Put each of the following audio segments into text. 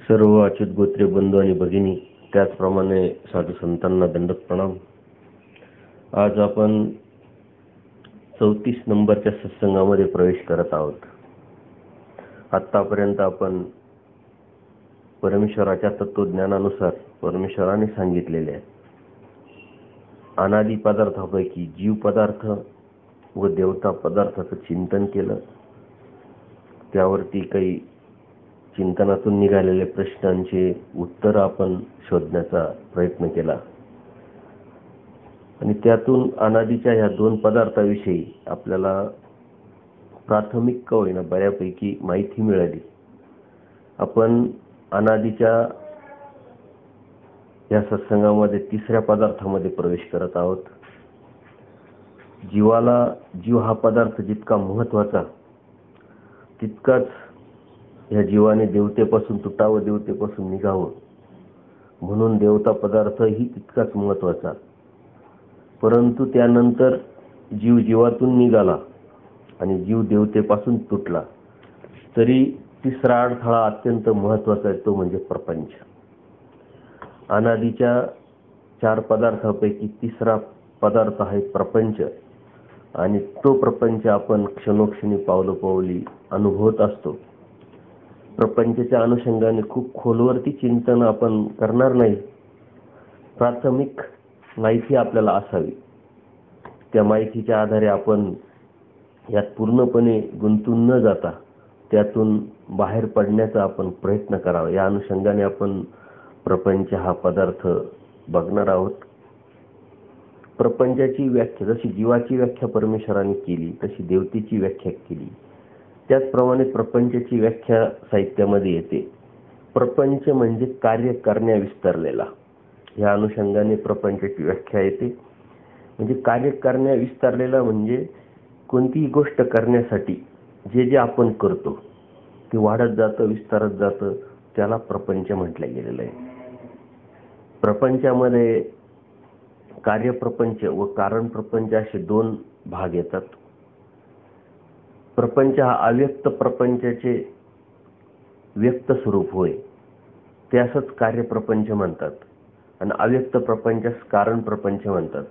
सर्व अच्युत गोत्रे बंधू आणि भगिनी, त्याचप्रमाणे साधू संतांना दंडक प्रणाम. आज आपण 34 नंबरच्या सत्संगामध्ये प्रवेश करत आहोत. आतापर्यंत आपण परमेश्वराच्या तत्वज्ञानानुसार परमेश्वराने सांगितलेले अनादी पदार्थापैकी जीव पदार्थ व देवता पदार्थाचं चिंतन केलं. त्यावरती काही चिंतनातून निघालेले प्रश्नांचे उत्तर आपण शोधण्याचा प्रयत्न केला आणि त्यातून अनादीच्या ह्या दोन पदार्थाविषयी आपल्याला प्राथमिक का होईना बऱ्यापैकी माहिती मिळाली. आपण अनादीच्या या सत्संगामध्ये तिसऱ्या पदार्थामध्ये प्रवेश करत आहोत. जीव हा पदार्थ जितका महत्वाचा तितकाच या जीवाने देवतेपासून तुटावं, देवतेपासून निघावं, म्हणून देवता पदार्थही तितकाच महत्वाचा. परंतु त्यानंतर जीवातून निघाला आणि जीव देवतेपासून तुटला तरी तिसरा अडथळा अत्यंत महत्वाचा आहे, तो म्हणजे प्रपंच. अनादीच्या 4 पदार्थापैकी तिसरा पदार्थ आहे प्रपंच आणि तो प्रपंच आपण क्षणोक्षणी पावलोपावली अनुभवत असतो. प्रपंचाच्या अनुषंगाने खूप खोलवरती चिंतन आपण करणार नाही. प्राथमिक माहिती आपल्याला असावी. त्या माहितीच्या आधारे आपण यात पूर्णपणे गुंतून न जाता त्यातून बाहेर पडण्याचा आपण प्रयत्न करावा. या अनुषंगाने आपण प्रपंच हा पदार्थ बघणार आहोत. प्रपंचाची व्याख्या जशी जीवाची व्याख्या परमेश्वराने केली तशी देवतेची व्याख्या केली. त्याचप्रमाणे प्रपंचाची व्याख्या साहित्यामध्ये येते. प्रपंच म्हणजे कार्य करण्या विस्तारलेला. या अनुषंगाने प्रपंचाची व्याख्या येते. म्हणजे कार्य करण्या विस्तारलेला म्हणजे कोणतीही गोष्ट करण्यासाठी जे आपण करतो ते वाढत जातं, विस्तारत जातं, त्याला प्रपंच म्हटलं गेलेलं आहे. प्रपंचामध्ये कार्यप्रपंच व कारण प्रपंच असे 2 भाग येतात. प्रपंच हा अव्यक्त प्रपंचाचे व्यक्त स्वरूप होय, त्यासच कार्यप्रपंच म्हणतात आणि अव्यक्त प्रपंचास कारण प्रपंच म्हणतात.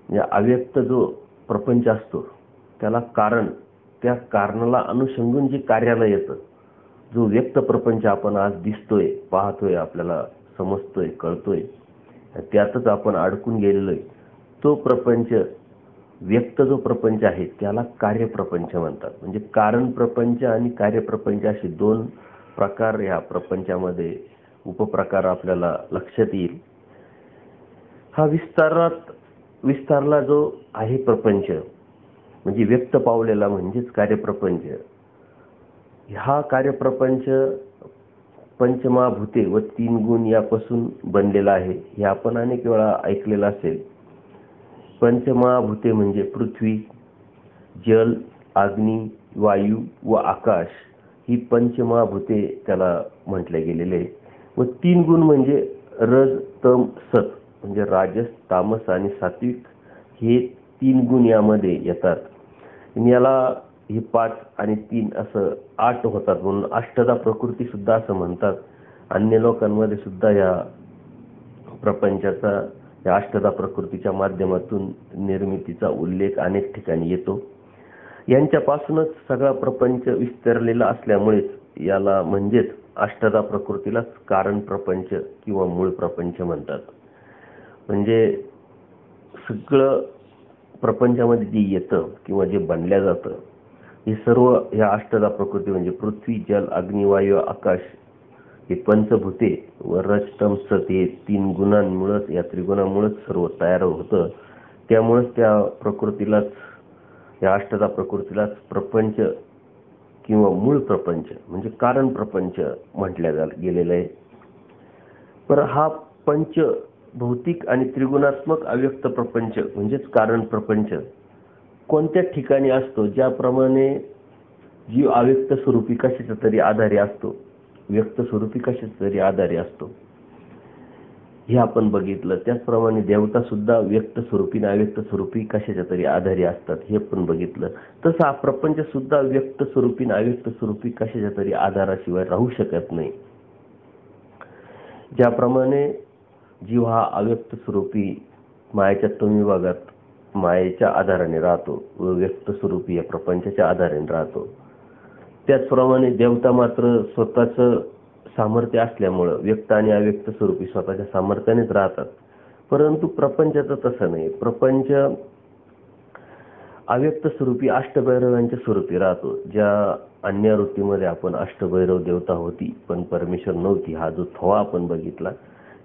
म्हणजे अव्यक्त जो प्रपंच असतो त्याला कारण, त्या कारणाला अनुषंगून जे कार्याला येतं, जो व्यक्त प्रपंच आपण आज दिसतोय, पाहतोय, आपल्याला समजतोय, कळतोय, त्यातच आपण अडकून गेलेलोय, तो प्रपंच व्यक्त जो प्रपंच आहे त्याला कार्यप्रपंच म्हणतात. म्हणजे कारण प्रपंच आणि कार्यप्रपंच असे 2 प्रकार या प्रपंचामध्ये उपप्रकार आपल्याला लक्षात येईल. हा विस्तारला जो आहे प्रपंच म्हणजे व्यक्त पावलेला म्हणजेच कार्यप्रपंच. हा कार्यप्रपंच पंचमहाभूते व 3 गुण यापासून बनलेला आहे. हे आपण अनेक वेळा ऐकलेलं असेल. पंचमहाभूते म्हणजे पृथ्वी, जल, अग्नी, वायू व आकाश ही पंचमहाभूते त्याला म्हटले गेलेले. व 3 गुण म्हणजे रज, तम, सत म्हणजे राजस, तामस आणि सात्विक हे 3 गुण यामध्ये येतात. याला हे 5 आणि 3 असं 8 होतात, म्हणून अष्टदा प्रकृती सुद्धा असं म्हणतात. अन्य लोकांमध्ये सुद्धा या प्रपंचाचा या अष्टदा प्रकृतीच्या माध्यमातून निर्मितीचा उल्लेख अनेक ठिकाणी येतो. यांच्यापासूनच सगळा प्रपंच विस्तारलेला असल्यामुळेच याला म्हणजेच अष्टदा प्रकृतीलाच कारण प्रपंच किंवा मूळ प्रपंच म्हणतात. म्हणजे सगळं प्रपंचामध्ये जे येतं किंवा जे बनल्या जातं हे सर्व या अष्टदा प्रकृती म्हणजे पृथ्वी, जल, अग्नी, वायू, आकाश हे पंचभूते व रज, तम, सत हे 3 गुणांमुळेच, या त्रिगुणामुळेच सर्व तयार होतं. त्यामुळेच त्या प्रकृतीलाच, या अष्टदा प्रकृतीलाच प्रपंच किंवा मूळ प्रपंच म्हणजे कारण प्रपंच म्हटल्या गेलेलं आहे. पर हा पंच भौतिक आणि त्रिगुणात्मक अव्यक्त प्रपंच म्हणजेच कारण प्रपंच कोणत्या ठिकाणी असतो, ज्याप्रमाणे जीव अव्यक्त स्वरूपी कशाच्या तरी आधारे असतो, व्यक्त स्वरूपी कशाच्या तरी आधारे असतो. हे आपण बघितलं. त्याचप्रमाणे देवता सुद्धा व्यक्त स्वरूपी आणि अव्यक्त स्वरूपी कशाच्या तरी आधारी असतात हे पण बघितलं. तसं हा प्रपंच सुद्धा व्यक्त स्वरूपी आणि अव्यक्त स्वरूपी कशाच्या तरी आधाराशिवाय राहू शकत नाही. ज्याप्रमाणे जीव हा अव्यक्त स्वरूपी मायेच्या तमविभागात मायेच्या आधाराने राहतो व व्यक्त स्वरूपी या प्रपंचाच्या आधाराने राहतो, त्याचप्रमाणे देवता मात्र स्वतःचं सामर्थ्य असल्यामुळं व्यक्त आणि अव्यक्त स्वरूपी स्वतःच्या सामर्थ्यानेच राहतात. परंतु प्रपंचाचं तसं नाही. प्रपंच अव्यक्त स्वरूपी अष्टभैरवांच्या स्वरूपी राहतो. ज्या अन्य वृत्तीमध्ये आपण अष्टभैरव देवता होती पण परमेश्वर नव्हती हा जो थवा आपण बघितला,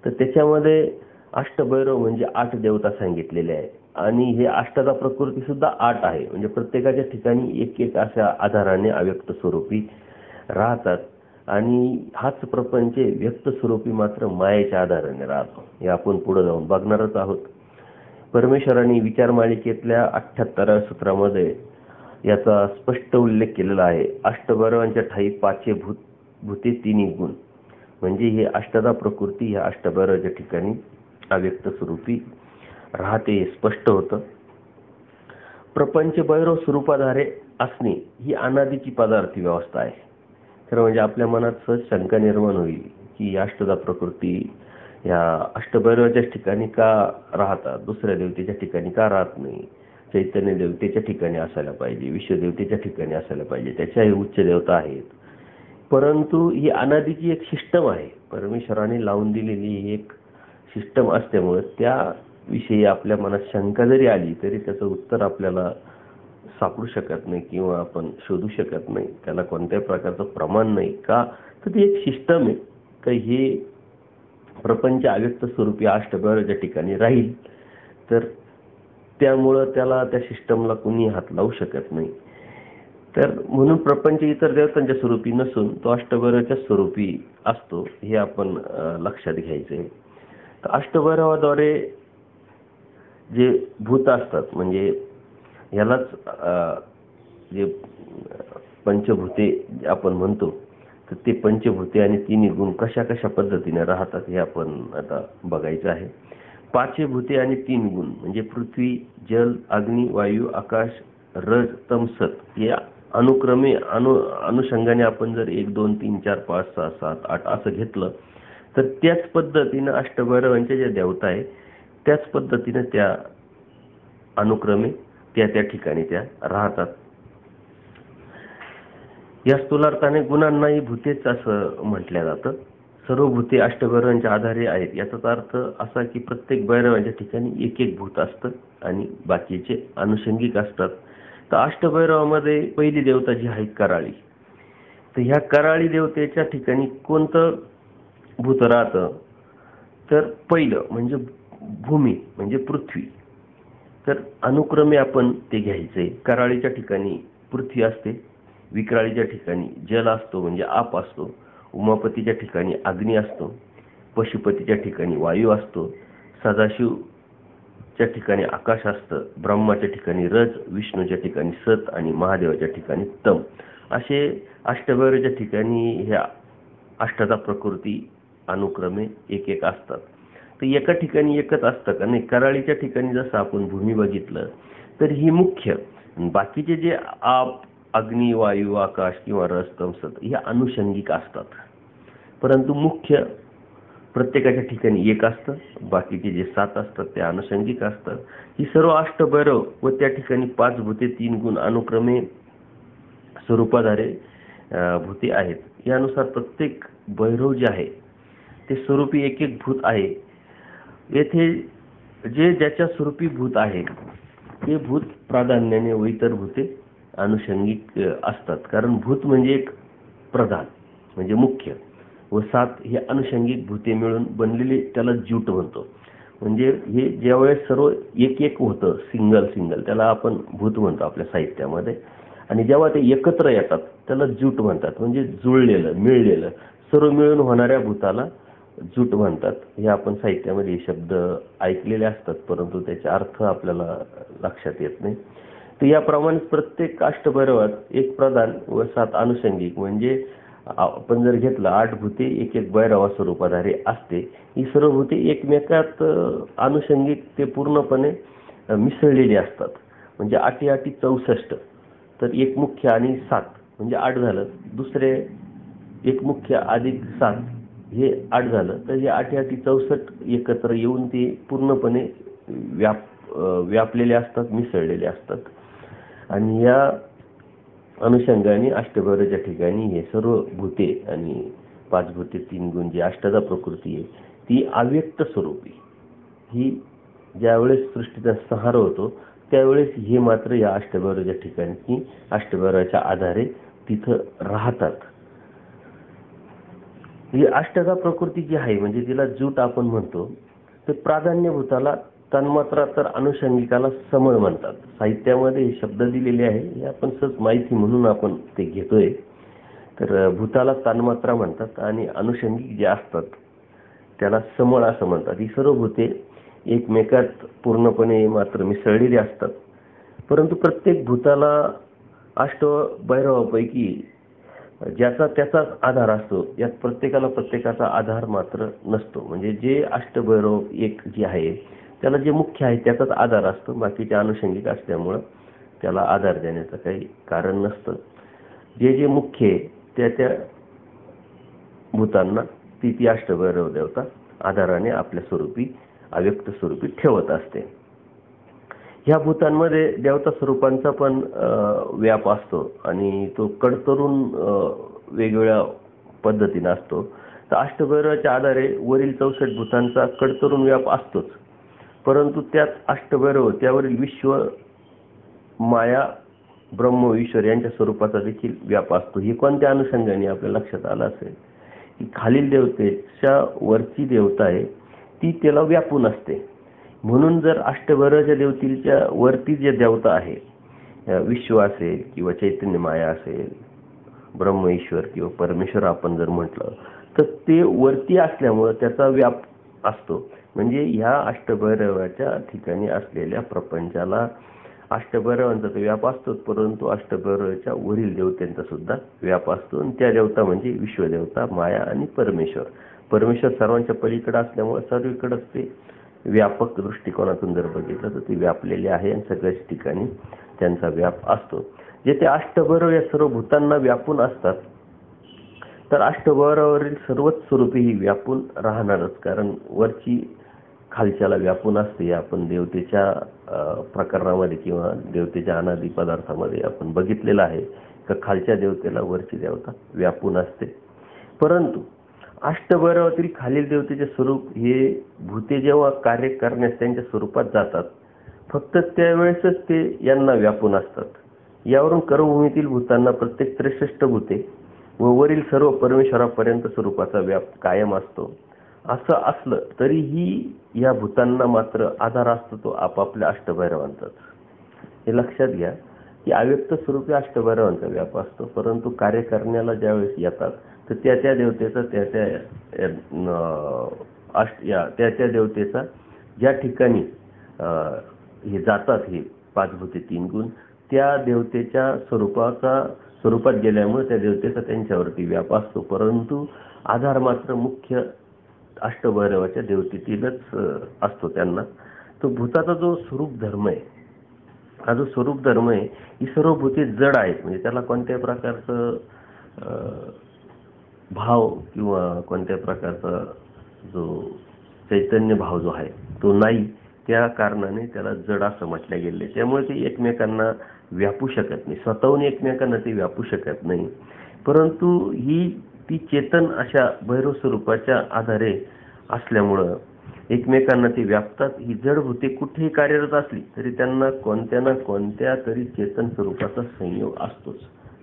तर त्याच्यामध्ये अष्टभैरव म्हणजे 8 देवता सांगितलेले आहे आणि हे अष्टदा प्रकृती सुद्धा 8 आहे. म्हणजे प्रत्येकाच्या ठिकाणी एक एक अशा आधाराने अव्यक्त स्वरूपी राहतात आणि हाच प्रपंच व्यक्त स्वरूपी मात्र मायेच्या आधाराने राहतो. हे आपण पुढे जाऊन बघणारच आहोत. परमेश्वराने विचारमालिकेतल्या 78व्या सूत्रामध्ये याचा स्पष्ट उल्लेख केलेला आहे. अष्टभैरवांच्या ठाई 5 भूते 3 गुण म्हणजे हे अष्टदा प्रकृती ह्या अष्टभैरवाच्या ठिकाणी अव्यक्त स्वरूपी राहते हे स्पष्ट होतं. प्रपंच भैरव स्वरूपाधारे असणे ही अनादीची पदार्थी व्यवस्था आहे. खरं म्हणजे आपल्या मनात सहज शंका निर्माण होईल की अष्टदा प्रकृती या अष्टभैरवाच्या ठिकाणी का राहतात, दुसऱ्या देवतेच्या ठिकाणी का राहत नाही. चैतन्य देवतेच्या ठिकाणी असायला पाहिजे, विश्वदेवतेच्या ठिकाणी असायला पाहिजे, त्याच्याही उच्च देवता आहेत. परंतु ही अनादीची एक सिस्टम आहे. परमेश्वराने लावून दिलेली एक सिस्टम असल्यामुळे त्याविषयी आपल्या मनात शंका जरी आली तरी त्याचं उत्तर आपल्याला सापडू शकत नाही किंवा आपण शोधू शकत नाही. त्याला कोणत्याही प्रकारचं प्रमाण नाही का, तर ती एक सिस्टम आहे का हे प्रपंच अव्यक्त स्वरूपी अष्टभैरवाच्या ठिकाणी राहील, तर त्यामुळं त्याला त्या सिस्टमला कुणी हात लावू शकत नाही. तर म्हणून प्रपंच इतर देवतांच्या स्वरूपी नसून तो अष्टभैरवाच्या स्वरूपी असतो हे आपण लक्षात घ्यायचं आहे. तर अष्टभैरवाद्वारे जे भूत असतात म्हणजे यालाच जे पंचभूते आपण म्हणतो, तर ते पंचभूते आणि 3 गुण कशा कशा पद्धतीने राहतात हे आपण आता बघायचं आहे. 5 भूते आणि 3 गुण म्हणजे पृथ्वी, जल, अग्नी, वायू, आकाश, रज, तम, सत या अनुक्रमे अनुषंगाने आपण जर 1 2 3 4 5 6 7 8 असं घेतलं तर त्याच पद्धतीनं अष्टभैरवांच्या ज्या देवता आहे त्याच पद्धतीने त्या अनुक्रमे त्या ठिकाणी त्या राहतात. या स्थूलार्थाने गुणांनाही भूतेच असं म्हटलं जातं. सर्व भूते अष्टभैरवांच्या आधारे आहेत. याचा अर्थ असा की प्रत्येक भैरवांच्या ठिकाणी एक एक भूत असतं आणि बाकीचे अनुषंगिक असतात. तर अष्टभैरवामध्ये पहिली देवता जी आहे कराळी, तर ह्या कराळी देवतेच्या ठिकाणी कोणतं भूत राहतं, तर पहिलं म्हणजे भूमी म्हणजे पृथ्वी. तर अनुक्रमे आपण ते घ्यायचंय. कराळीच्या ठिकाणी पृथ्वी असते, विक्राळीच्या ठिकाणी जल असतो म्हणजे आप असतो, उमापतीच्या ठिकाणी अग्नी असतो, पशुपतीच्या ठिकाणी वायू असतो, सदाशिवच्या ठिकाणी आकाश असतं, ब्रह्माच्या ठिकाणी रज, विष्णूच्या ठिकाणी सत आणि महादेवाच्या ठिकाणी तम. असे अष्टभैरवाच्या ठिकाणी ह्या अष्टदा प्रकृती अनुक्रमे एक एक असतात. तर एका ठिकाणी एकच असतं का नाही. कराळीच्या ठिकाणी जसं आपण भूमी बघितलं तर ही मुख्य, बाकीचे जे आप, अग्नी, वायू, आकाश किंवा रस, तम, सत हे अनुषंगिक असतात. परंतु मुख्य प्रत्येकाच्या ठिकाणी एक असतं, बाकीचे जे 7 असतात ते अनुषंगिक असतात. ही सर्व अष्टभैरव व त्या ठिकाणी 5 भूते 3 गुण अनुक्रमे स्वरूपाधारे भूते आहेत. यानुसार प्रत्येक भैरव जे आहे ते स्वरूपी एक एक भूत आहे. येथे जे ज्याच्या स्वरूपी भूत आहे ते भूत प्राधान्याने व इतर भूते अनुषंगिक असतात. कारण भूत म्हणजे एक प्रधान म्हणजे मुख्य व 7 हे अनुषंगिक भूते मिळून बनलेले त्याला ज्यूट म्हणतो. म्हणजे हे ज्यावेळेस सर्व एक एक होतं सिंगल त्याला आपण भूत म्हणतो आपल्या साहित्यामध्ये, आणि जेव्हा ते एकत्र येतात त्याला ज्यूट म्हणतात. म्हणजे जुळलेलं मिळलेलं सर्व मिळून होणाऱ्या भूताला ज्यूट म्हणतात. हे आपण साहित्यामध्ये हे शब्द ऐकलेले असतात परंतु त्याचा अर्थ आपल्याला लक्षात येत नाही. तर याप्रमाणे प्रत्येक अष्टभैरवात एक प्रधान व 7 अनुषंगिक म्हणजे आपण जर घेतलं 8 भूते एक एक भैरवा स्वरूपाधारी असते. ही सर्व भूते एकमेकात अनुषंगिक ते पूर्णपणे मिसळलेली असतात. म्हणजे 8 8 64, तर एक मुख्य आणि 7 म्हणजे 8 झालं. दुसरे एक मुख्य अधिक 7 हे 8 झालं. तर हे 8 8 64 एकत्र येऊन ते पूर्णपणे व्यापलेले असतात, मिसळलेले असतात. आणि या अनुषंगाने अष्टभैरवाच्या ठिकाणी हे सर्व भूते आणि 5 भूते 3 गुण जी अष्टधा प्रकृती आहे ती अव्यक्त स्वरूपी, ही ज्यावेळेस सृष्टीचा संहार होतो त्यावेळेस हे मात्र या अष्टभैरवाच्या ठिकाणी अष्टभैरवाच्या आधारे तिथं राहतात. ही अष्टधा प्रकृती जी आहे म्हणजे तिला जूट आपण म्हणतो, तर प्राधान्यभूताला तन्मात्रा तर अनुषंगिकाला समळ म्हणतात. साहित्यामध्ये शब्द दिलेले आहे, हे आपण सहज माहिती म्हणून आपण ते घेतोय. तर भूताला तन्मात्रा म्हणतात आणि अनुषंगिक जे असतात त्याला समळ असं म्हणतात. ही सर्व भूते एकमेकात पूर्णपणे मात्र मिसळलेली असतात. परंतु प्रत्येक भूताला अष्टभैरवापैकी ज्याचा त्याचाच आधार असतो, यात प्रत्येकाला प्रत्येकाचा आधार मात्र नसतो. म्हणजे जे अष्टभैरव एक जे आहे त्याला जे मुख्य आहे त्याचाच आधार असतो, बाकीचे अनुषंगिक असल्यामुळं त्याला आधार देण्याचं काही कारण नसतं. जे जे मुख्य आहे त्या त्या भूतांना ती अष्टभैरव देवता आधाराने आपल्या स्वरूपी अव्यक्त स्वरूपी ठेवत असते. ह्या भूतांमध्ये देवता स्वरूपांचा पण व्याप असतो आणि तो कडतरून वेगवेगळ्या पद्धतीने असतो. तर अष्टभैरवाच्या आधारे वरील 64 भूतांचा कडतरून व्याप असतोच, परंतु त्यात अष्टभैरव त्यावरील विश्व, माया, ब्रह्म, ईश्वर यांच्या स्वरूपाचा देखील व्याप असतो. हे कोणत्या अनुषंगाने आपल्या लक्षात आलं असेल की खालील देवतेच्या वरची देवता आहे ती त्याला व्यापून असते. म्हणून जर अष्टभैरवाच्या देवतेच्या वरती जे देवता आहे विश्व असेल किंवा चैतन्य माया असेल, ब्रह्म, ईश्वर किंवा परमेश्वर आपण जर म्हटलं तर ते वरती असल्यामुळं त्याचा व्याप असतो. म्हणजे ह्या अष्टभैरवाच्या ठिकाणी असलेल्या प्रपंचाला अष्टभैरवांचा तर व्याप असतोच, परंतु अष्टभैरवाच्या वरील देवतांचा सुद्धा व्याप असतो. आणि त्या देवता म्हणजे विश्वदेवता, माया आणि परमेश्वर. परमेश्वर सर्वांच्या पलीकडे असल्यामुळे सर्वीकडेच ते व्यापक दृष्टिकोनातून जर बघितलं तर ते व्यापलेले आहे आणि सगळ्याच ठिकाणी त्यांचा व्याप असतो. जे ते अष्टभैरव या सर्व भूतांना व्यापून असतात, तर अष्टभैरवावरील सर्वच स्वरूपी ही व्यापून राहणारच. कारण वरची खालच्याला व्यापून असते. आपण देवतेच्या प्रकरणामध्ये किंवा देवतेच्या अनादी पदार्थामध्ये आपण बघितलेलं आहे की खालच्या देवतेला वरची देवता व्यापून असते. परंतु अष्टभैरवातील खालील देवतेचे स्वरूप हे भूते जेव्हा कार्य करण्यास त्यांच्या स्वरूपात जातात फक्त त्यावेळेसच ते यांना व्यापून असतात. यावरून कर्मभूमीतील भूतांना प्रत्येक 63 भूते व वरील सर्व परमेश्वरापर्यंत स्वरूपाचा व्याप कायम असतो. असं असलं तरीही या भूतांना मात्र आधार असतो तो आपापल्या अष्टभैरवांचाच. हे लक्षात घ्या की अव्यक्त स्वरूपी अष्टभैरवांचा व्याप असतो, परंतु कार्य करण्याला ज्यावेळेस येतात तर त्या देवतेचा त्या देवतेचा ज्या ठिकाणी हे जातात हे 5 भूते 3 गुण त्या देवतेच्या स्वरूपात गेल्यामुळे त्या देवतेचा त्यांच्यावरती व्याप असतो, परंतु आधार मात्र मुख्य अष्टभैरवाच्या देवतेतीलच असतो त्यांना. तो भूताचा जो स्वरूप धर्म आहे, हा जो स्वरूप धर्म आहे ही सर्व भूते जड आहेत. म्हणजे त्याला कोणत्याही प्रकारचं भाव किंवा कोणत्या प्रकारचा जो चैतन्य भाव जो आहे तो नाही, त्या कारणाने त्याला जड असं म्हटलं गेले. त्यामुळे ते एकमेकांना व्यापू शकत नाही, स्वतःहून एकमेकांना ते व्यापू शकत नाही. परंतु ती चेतन अशा भैरव स्वरूपाच्या आधारे असल्यामुळं एकमेकांना ते व्यापतात. ही जड भूते कुठेही कार्यरत असली तरी त्यांना कोणत्या ना कोणत्या तरी चेतन स्वरूपाचा संयोग असतोच.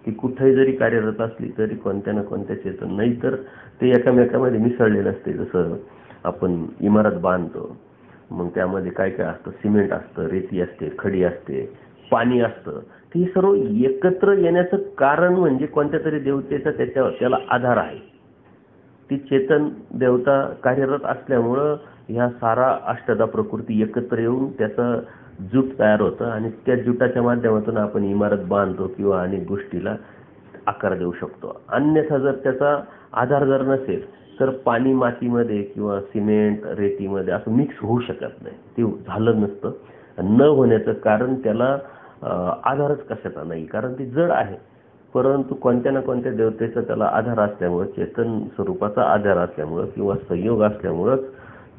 ती कुठेही जरी कार्यरत असली तरी कोणत्या ना कोणत्या चेतन, नाही तर ते एकामेकामध्ये मिसळलेलं असते. जसं आपण इमारत बांधतो मग त्यामध्ये काय काय असतं, सिमेंट असतं, रेती असते, खडी असते, पाणी असतं. ती सर्व एकत्र येण्याचं कारण म्हणजे कोणत्या तरी देवतेचा त्याला आधार आहे. ती चेतन देवता कार्यरत असल्यामुळं ह्या सारा अष्टधा प्रकृती एकत्र येऊन त्याचं जूट तयार होतं आणि त्या जुटाच्या माध्यमातून आपण इमारत बांधतो किंवा अनेक गोष्टीला आकार देऊ शकतो. अन्यथा जर त्याचा आधार जर नसेल तर पाणी मातीमध्ये किंवा सिमेंट रेतीमध्ये असं मिक्स होऊ शकत नाही. ते झालं नसतं. न होण्याचं कारण त्याला आधारच कशाचा नाही, कारण ते जड आहे. परंतु कोणत्या ना कोणत्या देवतेचा त्याला आधार असल्यामुळे, चेतन स्वरूपाचा आधार असल्यामुळं किंवा संयोग असल्यामुळंच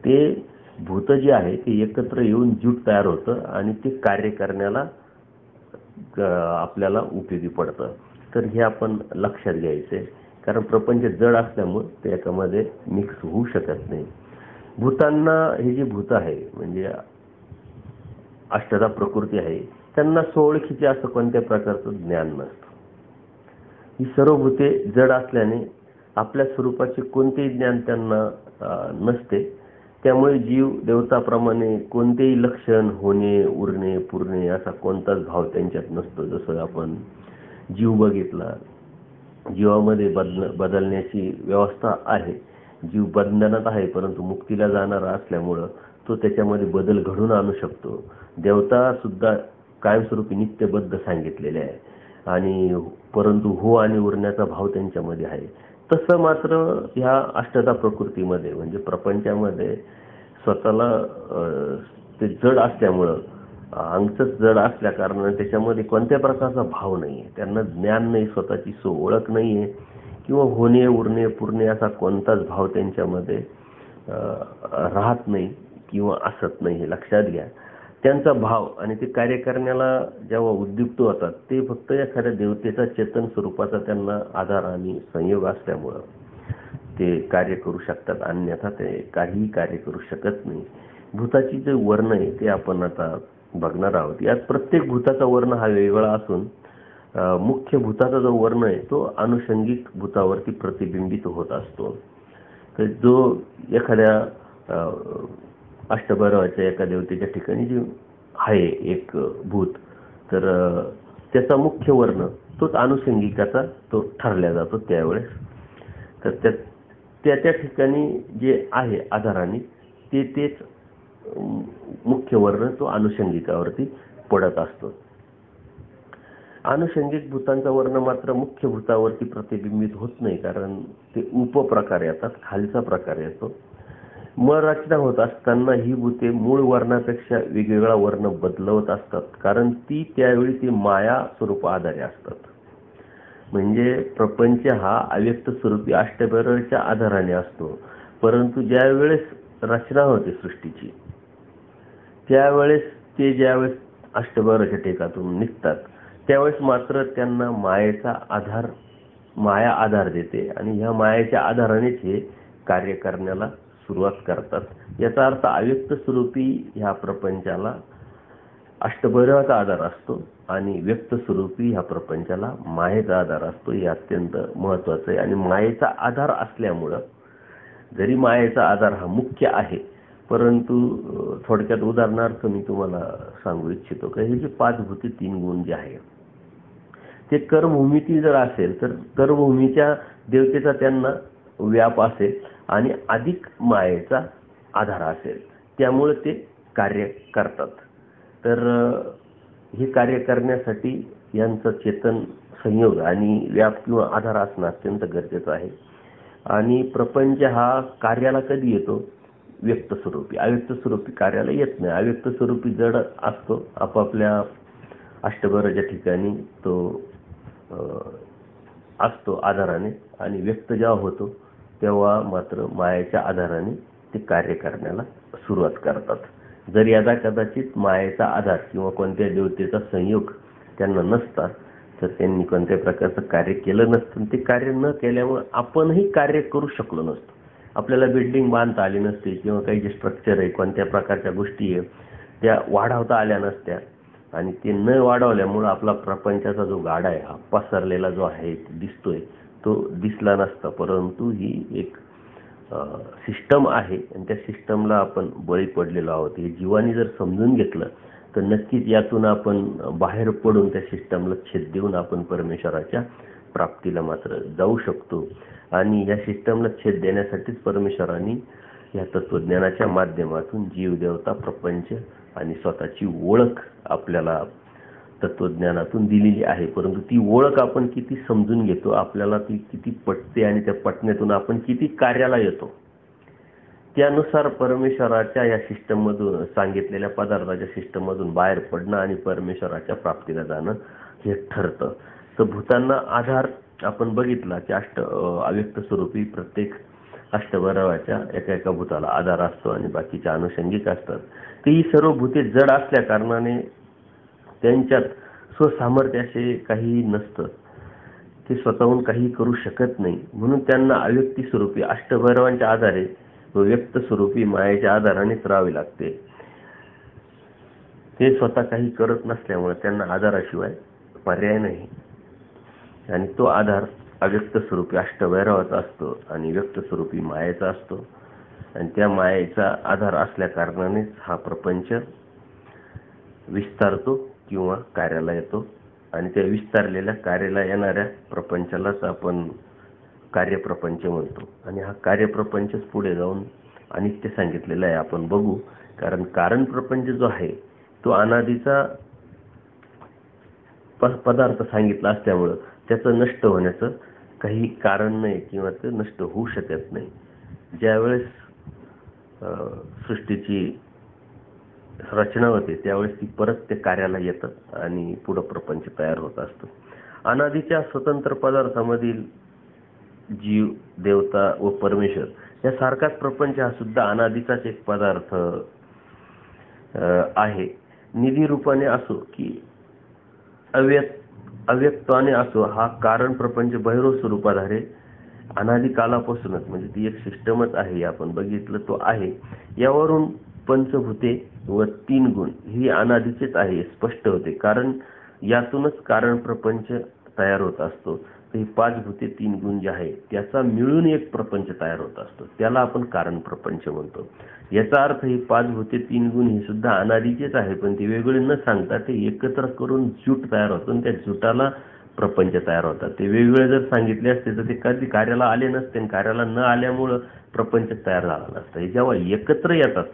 ते भूत जे आहे ते एकत्र येऊन जूट तयार होतं आणि ते कार्य करण्याला आपल्याला उपयोगी पडतं. तर हे आपण लक्षात घ्यायचं आहे, कारण प्रपंच जड असल्यामुळे ते एकामध्ये मिक्स होऊ शकत नाही. भूतांना हे जे भूत आहे म्हणजे अष्टधा प्रकृती आहे, त्यांना स्वओळखीचे असं कोणत्या प्रकारचं ज्ञान नसतं. ही सर्व भूते जड असल्याने आपल्या स्वरूपाचे कोणतेही ज्ञान त्यांना नसते. त्यामुळे जीव देवताप्रमाणे कोणतेही लक्षण होणे, उरणे, पुरणे असा कोणताच भाव त्यांच्यात नसतो. जसं आपण जीव बघितला, जीवामध्ये बदलण्याची व्यवस्था आहे. जीव बंधनात आहे परंतु मुक्तीला जाणारा असल्यामुळं तो त्याच्यामध्ये बदल घडून आणू शकतो. देवता सुद्धा कायमस्वरूपी नित्यबद्ध सांगितलेले आहे आणि परंतु हो आणि उरण्याचा भाव त्यांच्यामध्ये आहे. तसं मात्र ह्या अष्टधा प्रकृतीमध्ये म्हणजे प्रपंचामध्ये स्वतःला ते जड असल्यामुळं अंगच जड असल्या कारणाने त्याच्यामध्ये कोणत्या प्रकारचा भाव नाही आहे. त्यांना ज्ञान नाही, स्वतःची ओळख नाही आहे किंवा होणे, उरणे, पुरणे असा कोणताच भाव त्यांच्यामध्ये राहत नाही किंवा असत नाही. हे लक्षात घ्या. त्यांचा भाव आणि ते कार्य करण्याला जेव्हा उद्युक्त होतात ते फक्त एखाद्या देवतेचा चेतन स्वरूपाचा त्यांना आधार आणि संयोग असल्यामुळं ते कार्य करू शकतात, अन्यथा ते काहीही कार्य करू शकत नाही. भूताची जे वर्ण आहे ते आपण आता बघणार आहोत. यात प्रत्येक भूताचा वर्ण हा वेगळा असून मुख्य भूताचा जो वर्ण आहे तो अनुषंगिक भूतावरती प्रतिबिंबित होत असतो. तर जो एखाद्या अष्टभैरवाच्या एका देवतेच्या ठिकाणी जे आहे एक भूत, तर त्याचा मुख्य वर्ण तोच अनुषंगिकाचा तो ठरला जातो त्यावेळेस. तर त्या ठिकाणी जे आहे आधाराने तेच मुख्य वर्ण तो अनुषंगिकावरती पडत असतो. अनुषंगिक भूतांचा वर्ण मात्र मुख्य भूतावरती प्रतिबिंबित होत नाही, कारण ते उपप्रकार येतात, खालचा प्रकार येतो. रचना होत असताना ही भूते मूळ वर्णापेक्षा वेगवेगळा वर्ण बदलवत असतात, कारण ती त्यावेळी ती माया स्वरूप आधारे असतात. म्हणजे प्रपंच हा अव्यक्त स्वरूपी अष्टभैरवाच्या आधाराने असतो. परंतु ज्या वेळेस रचना होते सृष्टीची त्यावेळेस ते ज्यावेळेस अष्टभैरवाच्या टेकातून निघतात त्यावेळेस मात्र त्यांना माया आधार देते आणि ह्या मायेच्या आधारानेच हे कार्य करण्याला सुरुवात करतात. याचा अर्थ अव्यक्त स्वरूपी ह्या प्रपंचाला अष्टभैरवाचा आधार असतो आणि व्यक्त स्वरूपी ह्या प्रपंचाला मायेचा आधार असतो. हे अत्यंत महत्वाचं आहे. आणि मायेचा आधार असल्यामुळं जरी मायेचा आधार हा मुख्य आहे, परंतु थोडक्यात उदाहरणार्थ मी तुम्हाला सांगू इच्छितो की हे जे 5 भूते 3 गुण जे आहे ते कर्मभूमीतील जर असेल तर कर्मभूमीच्या देवतेचा त्यांना व्याप असेल आणि अधिक मायेचा आधार असेल, त्यामुळे ते कार्य करतात. तर हे कार्य करण्यासाठी यांचं चेतन संयोग आणि व्याप किंवा आधार असणं अत्यंत गरजेचं आहे. आणि प्रपंच हा कार्याला कधी येतो? व्यक्त स्वरूपी. अव्यक्त स्वरूपी कार्याला येत नाही. अव्यक्त स्वरूपी जड असतो, आपापल्या अष्टभैरवाच्या ठिकाणी तो असतो आधाराने, आणि व्यक्त जेव्हा होतो तेव्हा मात्र मायेच्या आधाराने ते कार्य करण्याला सुरुवात करतात. जर यदा कदाचित मायेचा आधार किंवा कोणत्या देवतेचा संयोग त्यांना नसता तर त्यांनी कोणत्या प्रकारचं कार्य केलं नसतं. ते कार्य न केल्यामुळे आपणही कार्य करू शकलो नसतो. आपल्याला बिल्डिंग बांधता आली नसते किंवा काही जे स्ट्रक्चर आहे, कोणत्या प्रकारच्या गोष्टी आहे त्या वाढवता आल्या नसत्या. आणि ते न वाढवल्यामुळं आपला प्रपंचाचा जो गाडा आहे हा पसरलेला जो आहे दिसतोय तो दिसला नसता. परंतु ही एक सिस्टम आहे आणि त्या सिस्टमला आपण बळी पडलेलो आहोत. हे जीवानी जर समजून घेतलं तर नक्कीच यातून आपण बाहेर पडून त्या सिस्टमला छेद देऊन आपण परमेश्वराच्या प्राप्तीला मात्र जाऊ शकतो. आणि या सिस्टमला छेद देण्यासाठीच परमेश्वरांनी या तत्वज्ञानाच्या माध्यमातून जीव, देवता, प्रपंच आणि स्वतःची ओळख आपल्याला तत्वज्ञानातून दिलेली आहे, परंतु ती ओळख आपण किती समजून घेतो, आपल्याला ती किती पटते आणि त्या पटण्यातून आपण किती कार्याला येतो, त्यानुसार परमेश्वराच्या या सिस्टममधून सांगितलेल्या पदार्थाच्या सिस्टममधून बाहेर पडणं आणि परमेश्वराच्या प्राप्तीला जाणं हे ठरतं. तर भूतांना आधार आपण बघितला की अव्यक्त स्वरूपी प्रत्येक अष्टभैरवाच्या एका एका भूताला आधार असतो आणि बाकीच्या अनुषंगिक असतात. तर ही सर्व भूते जड असल्या कारणाने त्यांच्यात स्वसामर्थ्य असे काही नसतं, ते स्वतःहून काही करू शकत नाही. म्हणून त्यांना अव्यक्ती स्वरूपी अष्टभैरवांच्या आधारे व व्यक्त स्वरूपी मायेच्या आधारानेच राहावे लागते. ते स्वतः काही करत नसल्यामुळे त्यांना आधाराशिवाय पर्याय नाही आणि तो आधार अव्यक्त स्वरूपी अष्टभैरवाचा असतो आणि व्यक्त स्वरूपी मायेचा असतो. आणि त्या मायेचा आधार असल्या कारणानेच हा प्रपंच विस्तारतो किंवा कार्याला येतो आणि त्या विस्तारलेल्या कार्याला येणाऱ्या प्रपंचालाच आपण कार्यप्रपंच म्हणतो. आणि हा कार्यप्रपंचच पुढे जाऊन अनित्य सांगितलेला आहे, आपण बघू. कारण कारण प्रपंच जो आहे तो अनादीचा पदार्थ सांगितला असल्यामुळं त्याचं नष्ट होण्याचं काही कारण नाही किंवा ते नष्ट होऊ शकत नाही. ज्यावेळेस सृष्टीची रचना होते त्यावेळेस ती परत ते कार्याला येतं आणि पुढं प्रपंच तयार होत असतो. अनादीच्या स्वतंत्र पदार्थामधील जीव, देवता व परमेश्वर या सारखाच प्रपंच हा सुद्धा अनादीचाच एक पदार्थ आहे. निधी रूपाने असो की अव्यक्ताने असो, हा कारण प्रपंच भैरव स्वरूपाधारे अनादी कालापासूनच, म्हणजे ती एक सिस्टमच आहे, आपण बघितलं तो आहे. यावरून पंचभूते व 3 गुण ही अनादीचेच आहे स्पष्ट होते. कारण यातूनच कारण प्रपंच तयार होत असतो. तर ही 5 भूते 3 गुण जे आहे त्याचा मिळून एक प्रपंच तयार होत असतो, त्याला आपण कारण प्रपंच म्हणतो. याचा अर्थ ही 5 भूते 3 गुण ही सुद्धा अनादीचेच आहे, पण ती वेगळे न सांगता ते एकत्र करून जूट तयार होतो आणि त्या जुटाला प्रपंच तयार होतात. ते वेगवेगळे जर सांगितले असते तर ते कधी कार्याला आले नसते आणि कार्याला न आल्यामुळं प्रपंच तयार झाला नसता. हे जेव्हा एकत्र येतात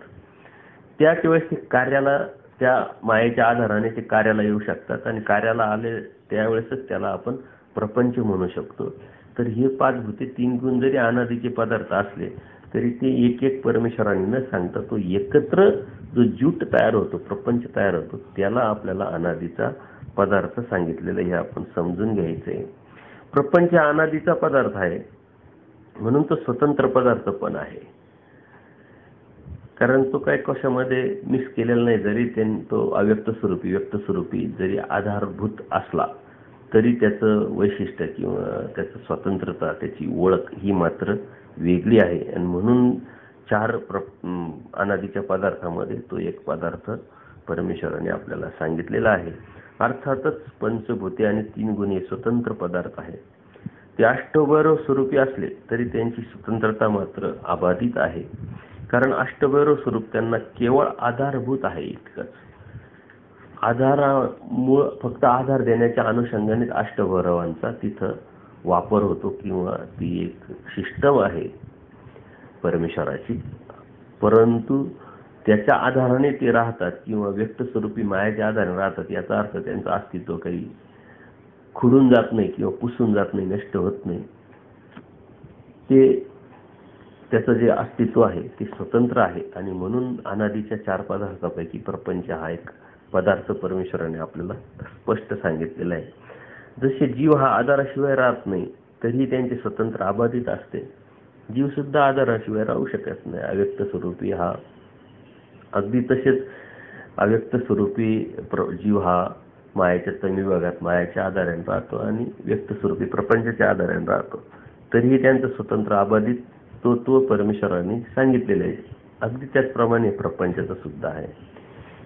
त्याच वेळेस ते कार्याला, त्या मायेच्या आधाराने ते कार्याला येऊ शकतात आणि कार्याला आले त्यावेळेसच त्याला आपण प्रपंच म्हणू शकतो. तर हे 5 भूते 3 गुण जरी अनादीचे पदार्थ असले तरी ते एक एक परमेश्वराने न सांगता तो एकत्र जो जूट तयार होतो, प्रपंच तयार होतो, त्याला आपल्याला अनादीचा पदार्थ सांगितलेलं हे आपण समजून घ्यायचंय. प्रपंच अनादीचा पदार्थ आहे म्हणून तो स्वतंत्र पदार्थ पण आहे. कारण तो काय कशामध्ये मिक्स केलेला नाही. जरी तो अव्यक्त स्वरूपी व्यक्त स्वरूपी जरी आधारभूत असला तरी त्याचं वैशिष्ट्य किंवा त्याचं स्वतंत्रता, त्याची ओळख ही मात्र वेगळी आहे. आणि म्हणून 4 अनादीच्या पदार्थामध्ये तो एक पदार्थ परमेश्वराने आपल्याला सांगितलेला आहे. अर्थातच पंचभूते आणि 3 गुण हे स्वतंत्र पदार्थ आहेत. ते अष्टभैरव स्वरूपी असले तरी त्यांची स्वतंत्रता मात्र अबाधित आहे. कारण अष्टभैरव स्वरूप त्यांना केवळ आधारभूत आहे इतकंच. आधारामुळे फक्त आधार देण्याच्या अनुषंगाने अष्टभैरवांचा तिथं वापर होतो किंवा ती एक सिस्टम आहे परमेश्वराची. परंतु त्याच्या आधाराने ते राहतात किंवा व्यक्त स्वरूपी मायाच्या आधाराने राहतात, याचा अर्थ त्यांचं अस्तित्व काही खुडून जात नाही किंवा पुसून जात नाही, नष्ट होत नाही. ते त्याचं जे अस्तित्व आहे ते स्वतंत्र आहे. आणि म्हणून अनादीच्या 4 पदार्थापैकी प्रपंच हा एक पदार्थ परमेश्वराने आपल्याला स्पष्ट सांगितलेला आहे. जसे जीव हा आधाराशिवाय राहत नाही तरी त्यांचे स्वतंत्र अबाधित असते, जीव सुद्धा आधाराशिवाय राहू शकत नाही. अव्यक्त स्वरूपी हा अगदी तसेच अव्यक्त स्वरूपी जीव हा मायाच्या तमी भागात मायाच्या आधाराने राहतो आणि व्यक्त स्वरूपी प्रपंचाच्या आधाराने राहतो. तरीही त्यांचं स्वतंत्र अबाधित तो परमेश्वराने सांगितलेलं आहे. अगदी त्याचप्रमाणे प्रपंचाचं सुद्धा आहे.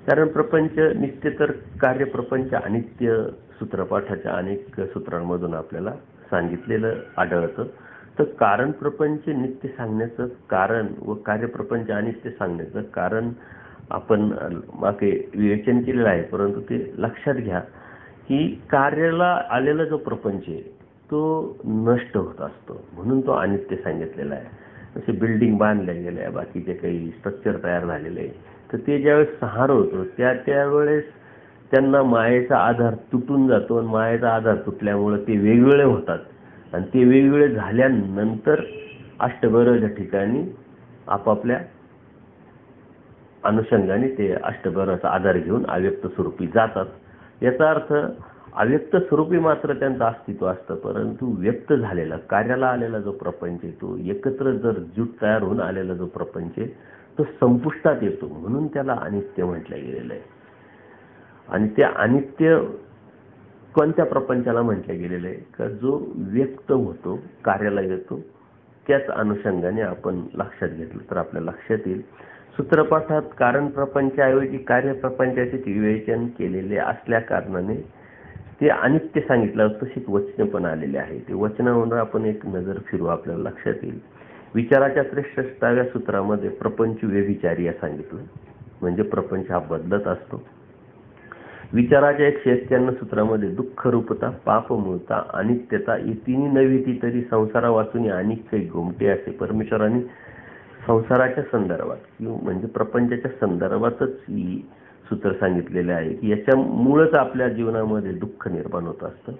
कारण प्रपंच नित्य तर कार्यप्रपंच अनित्य सूत्रपाठाच्या अनेक सूत्रांमधून आपल्याला सांगितलेलं आढळतं. तर कारण प्रपंच नित्य सांगण्याचं कारण व कार्यप्रपंच अनित्य सांगण्याचं कारण आपण मागे विवेचन केलेलं आहे. परंतु ते लक्षात घ्या की कार्याला आलेला जो प्रपंच आहे तो नष्ट होत असतो, म्हणून तो अनित्य सांगितलेला आहे. जसे बिल्डिंग बांधल्या गेल्या, बाकीचे काही स्ट्रक्चर तयार झालेले आहे, तर ते ज्यावेळेस सहार होतो त्यावेळेस त्यांना मायेचा आधार तुटून जातो आणि मायेचा आधार तुटल्यामुळे ते वेगवेगळे होतात आणि ते वेगवेगळे झाल्यानंतर अष्टभैरवाच्या ठिकाणी आपापल्या अनुषंगाने ते अष्टभैरवाचा आधार घेऊन अव्यक्त स्वरूपी जातात. याचा अर्थ अव्यक्त स्वरूपी मात्र त्यांचं अस्तित्व असतं, परंतु व्यक्त झालेला कार्याला आलेला जो प्रपंच आहे तो एकत्र जर जूट तयार होऊन आलेला जो प्रपंच आहे तो संपुष्टात येतो, म्हणून त्याला अनित्य म्हटलं गेलेलं आहे. आणि ते अनित्य कोणत्या प्रपंचाला म्हटलं गेलेलं आहे का जो व्यक्त होतो, कार्याला येतो. त्याच अनुषंगाने आपण लक्षात घेतलं तर आपल्या लक्षात येईल सूत्रपाठात कारण प्रपंचाऐवजी कार्य प्रपंचाचे विवेचन केलेले असल्या कारणाने ते अनित्य सांगितलं. तशीच वचने पण आलेले आहे. ते वचनावर आपण एक नजर फिरू, आपल्याला लक्षात येईल. विचाराच्या 63व्या सूत्रामध्ये प्रपंच व्यभिचारी सांगितलं, म्हणजे प्रपंच हा बदलत असतो. विचाराच्या 191 सूत्रामध्ये दुःख रूपता, पाप मूळता, अनित्यता ही तिन्ही नव्हे ती तरी संसारा वाचून अनेक काही गोमटे असे परमेश्वरांनी संसाराच्या संदर्भात म्हणजे प्रपंचाच्या संदर्भातच ही सूत्र सांगितलेले आहे की याच्यामुळेच आपल्या जीवनामध्ये दुःख निर्माण होत असतं,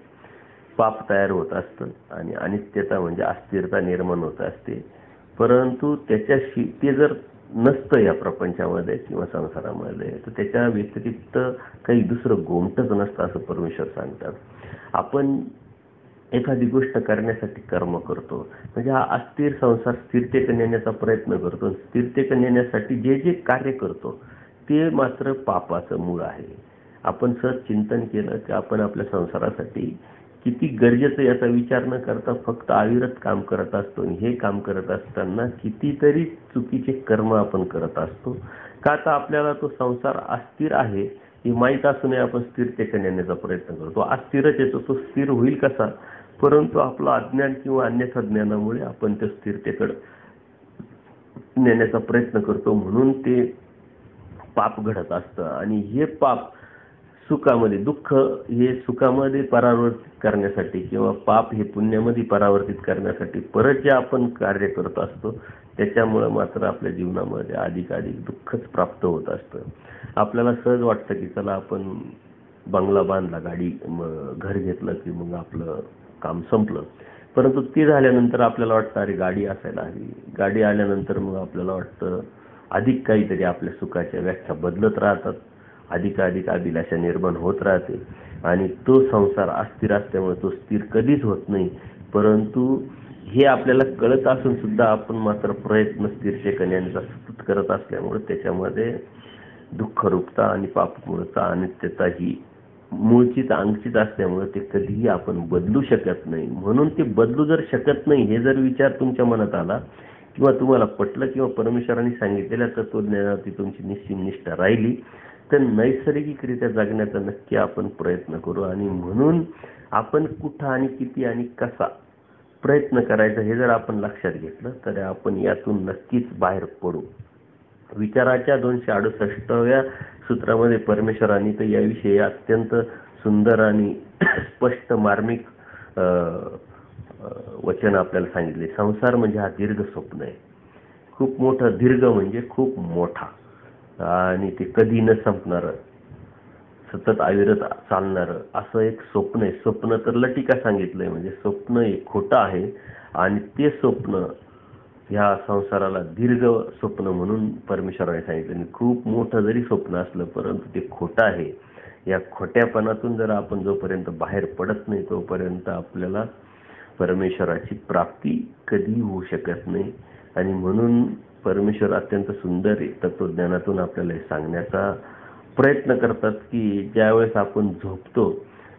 पाप तयार होत असतं आणि अनित्यता म्हणजे अस्थिरता निर्माण होत असते. परंतु त्याच्याशी ते जर नसतं या प्रपंचामध्ये किंवा संसारामध्ये तर त्याच्या व्यतिरिक्त काही दुसरं गोमटच नसतं असं परमेश्वर सांगतात. आपण एखादी गोष्ट करण्यासाठी कर्म करतो, म्हणजे हा अस्थिर संसार स्थिरतेकडे नेण्याचा प्रयत्न करतो. स्थिरतेकडे नेण्यासाठी जे जे कार्य करतो ते मात्र पापाचं मूळ आहे. आपण सहज चिंतन केलं की आपण आपल्या संसारासाठी किती गरजेचं याचा विचार न करता फक्त अविरत काम करत असतो. हे काम करत असताना कितीतरी चुकीचे कर्म आपण करत असतो. का तर आपल्याला तो संसार अस्थिर आहे हे माहीत असूनही आपण स्थिरतेकडे नेण्याचा प्रयत्न करतो. अस्थिरच येतो, तो स्थिर होईल कसा, परंतु आपलं अज्ञान किंवा अन्यथा ज्ञानामुळे आपण त्या स्थिरतेकडे नेण्याचा प्रयत्न करतो, म्हणून ते पाप घडत असतं. आणि हे पाप सुखामध्ये, दुःख हे सुखामध्ये परावर्तित करण्यासाठी किंवा पाप हे पुण्यामध्ये परावर्तित करण्यासाठी परत जे आपण कार्य करत असतो त्याच्यामुळे मात्र आपल्या जीवनामध्ये अधिकाधिक दुःखच प्राप्त होत असतं. आपल्याला सहज वाटतं की चला आपण बंगला बांधला, गाडी घर घेतलं की मग आपलं काम संपलं, परंतु ते झाल्यानंतर आपल्याला वाटतं अरे गाडी असायला हवी. गाडी आल्यानंतर मग आपल्याला वाटतं अधिक काहीतरी आपल्या सुखाच्या व्याख्या बदलत राहतात, अधिकाधिक अभिलाषा निर्माण होत राहते आणि तो संसार अस्थिर असल्यामुळे तो स्थिर कधीच होत नाही. परंतु हे आपल्याला कळत असून सुद्धा आपण मात्र प्रयत्न स्थिरतेकडे नेण्याचा सतत करत असल्यामुळे त्याच्यामध्ये दुःखरूपता आणि पापमूळता अनित्यता ही मूळचीच अंगचीच असल्यामुळे ते कधीही आपण बदलू शकत नाही. म्हणून ते बदलू जर शकत नाही हे जर विचार तुमच्या मनात आला किंवा तुम्हाला पटलं किंवा परमेश्वरांनी सांगितलेल्या तत्वज्ञानाची तुमची निश्चित निष्ठा राहिली तर नैसर्गिकरित्या जगण्याचा नक्की आपण प्रयत्न करू. आणि म्हणून आपण कुठं आणि किती आणि कसा प्रयत्न करायचा हे जर आपण लक्षात घेतलं तर आपण यातून नक्कीच बाहेर पडू. विचाराच्या 268व्या सूत्रामध्ये परमेश्वरांनी तर याविषयी अत्यंत सुंदर आणि स्पष्ट मार्मिक वचन आपल्याला सांगितले. संसार म्हणजे हा दीर्घ स्वप्न आहे, खूप मोठं. दीर्घ म्हणजे खूप मोठा आणि ते कधी न संपणारं, सतत अविरत चालणारं असं एक स्वप्न आहे. स्वप्न तर लटिका सांगितलंय, म्हणजे स्वप्न एक खोटं आहे आणि ते स्वप्न ह्या संसाराला दीर्घ स्वप्न म्हणून परमेश्वराने सांगितलं. खूप मोठं जरी स्वप्न असलं परंतु ते खोटं आहे. या खोट्यापणातून जर आपण जोपर्यंत बाहेर पडत नाही तोपर्यंत आपल्याला परमेश्वराची प्राप्ती कधी होऊ शकत नाही. आणि म्हणून परमेश्वर अत्यंत सुंदर तत्वज्ञानातून आपल्याला हे सांगण्याचा प्रयत्न करतात की ज्यावेळेस आपण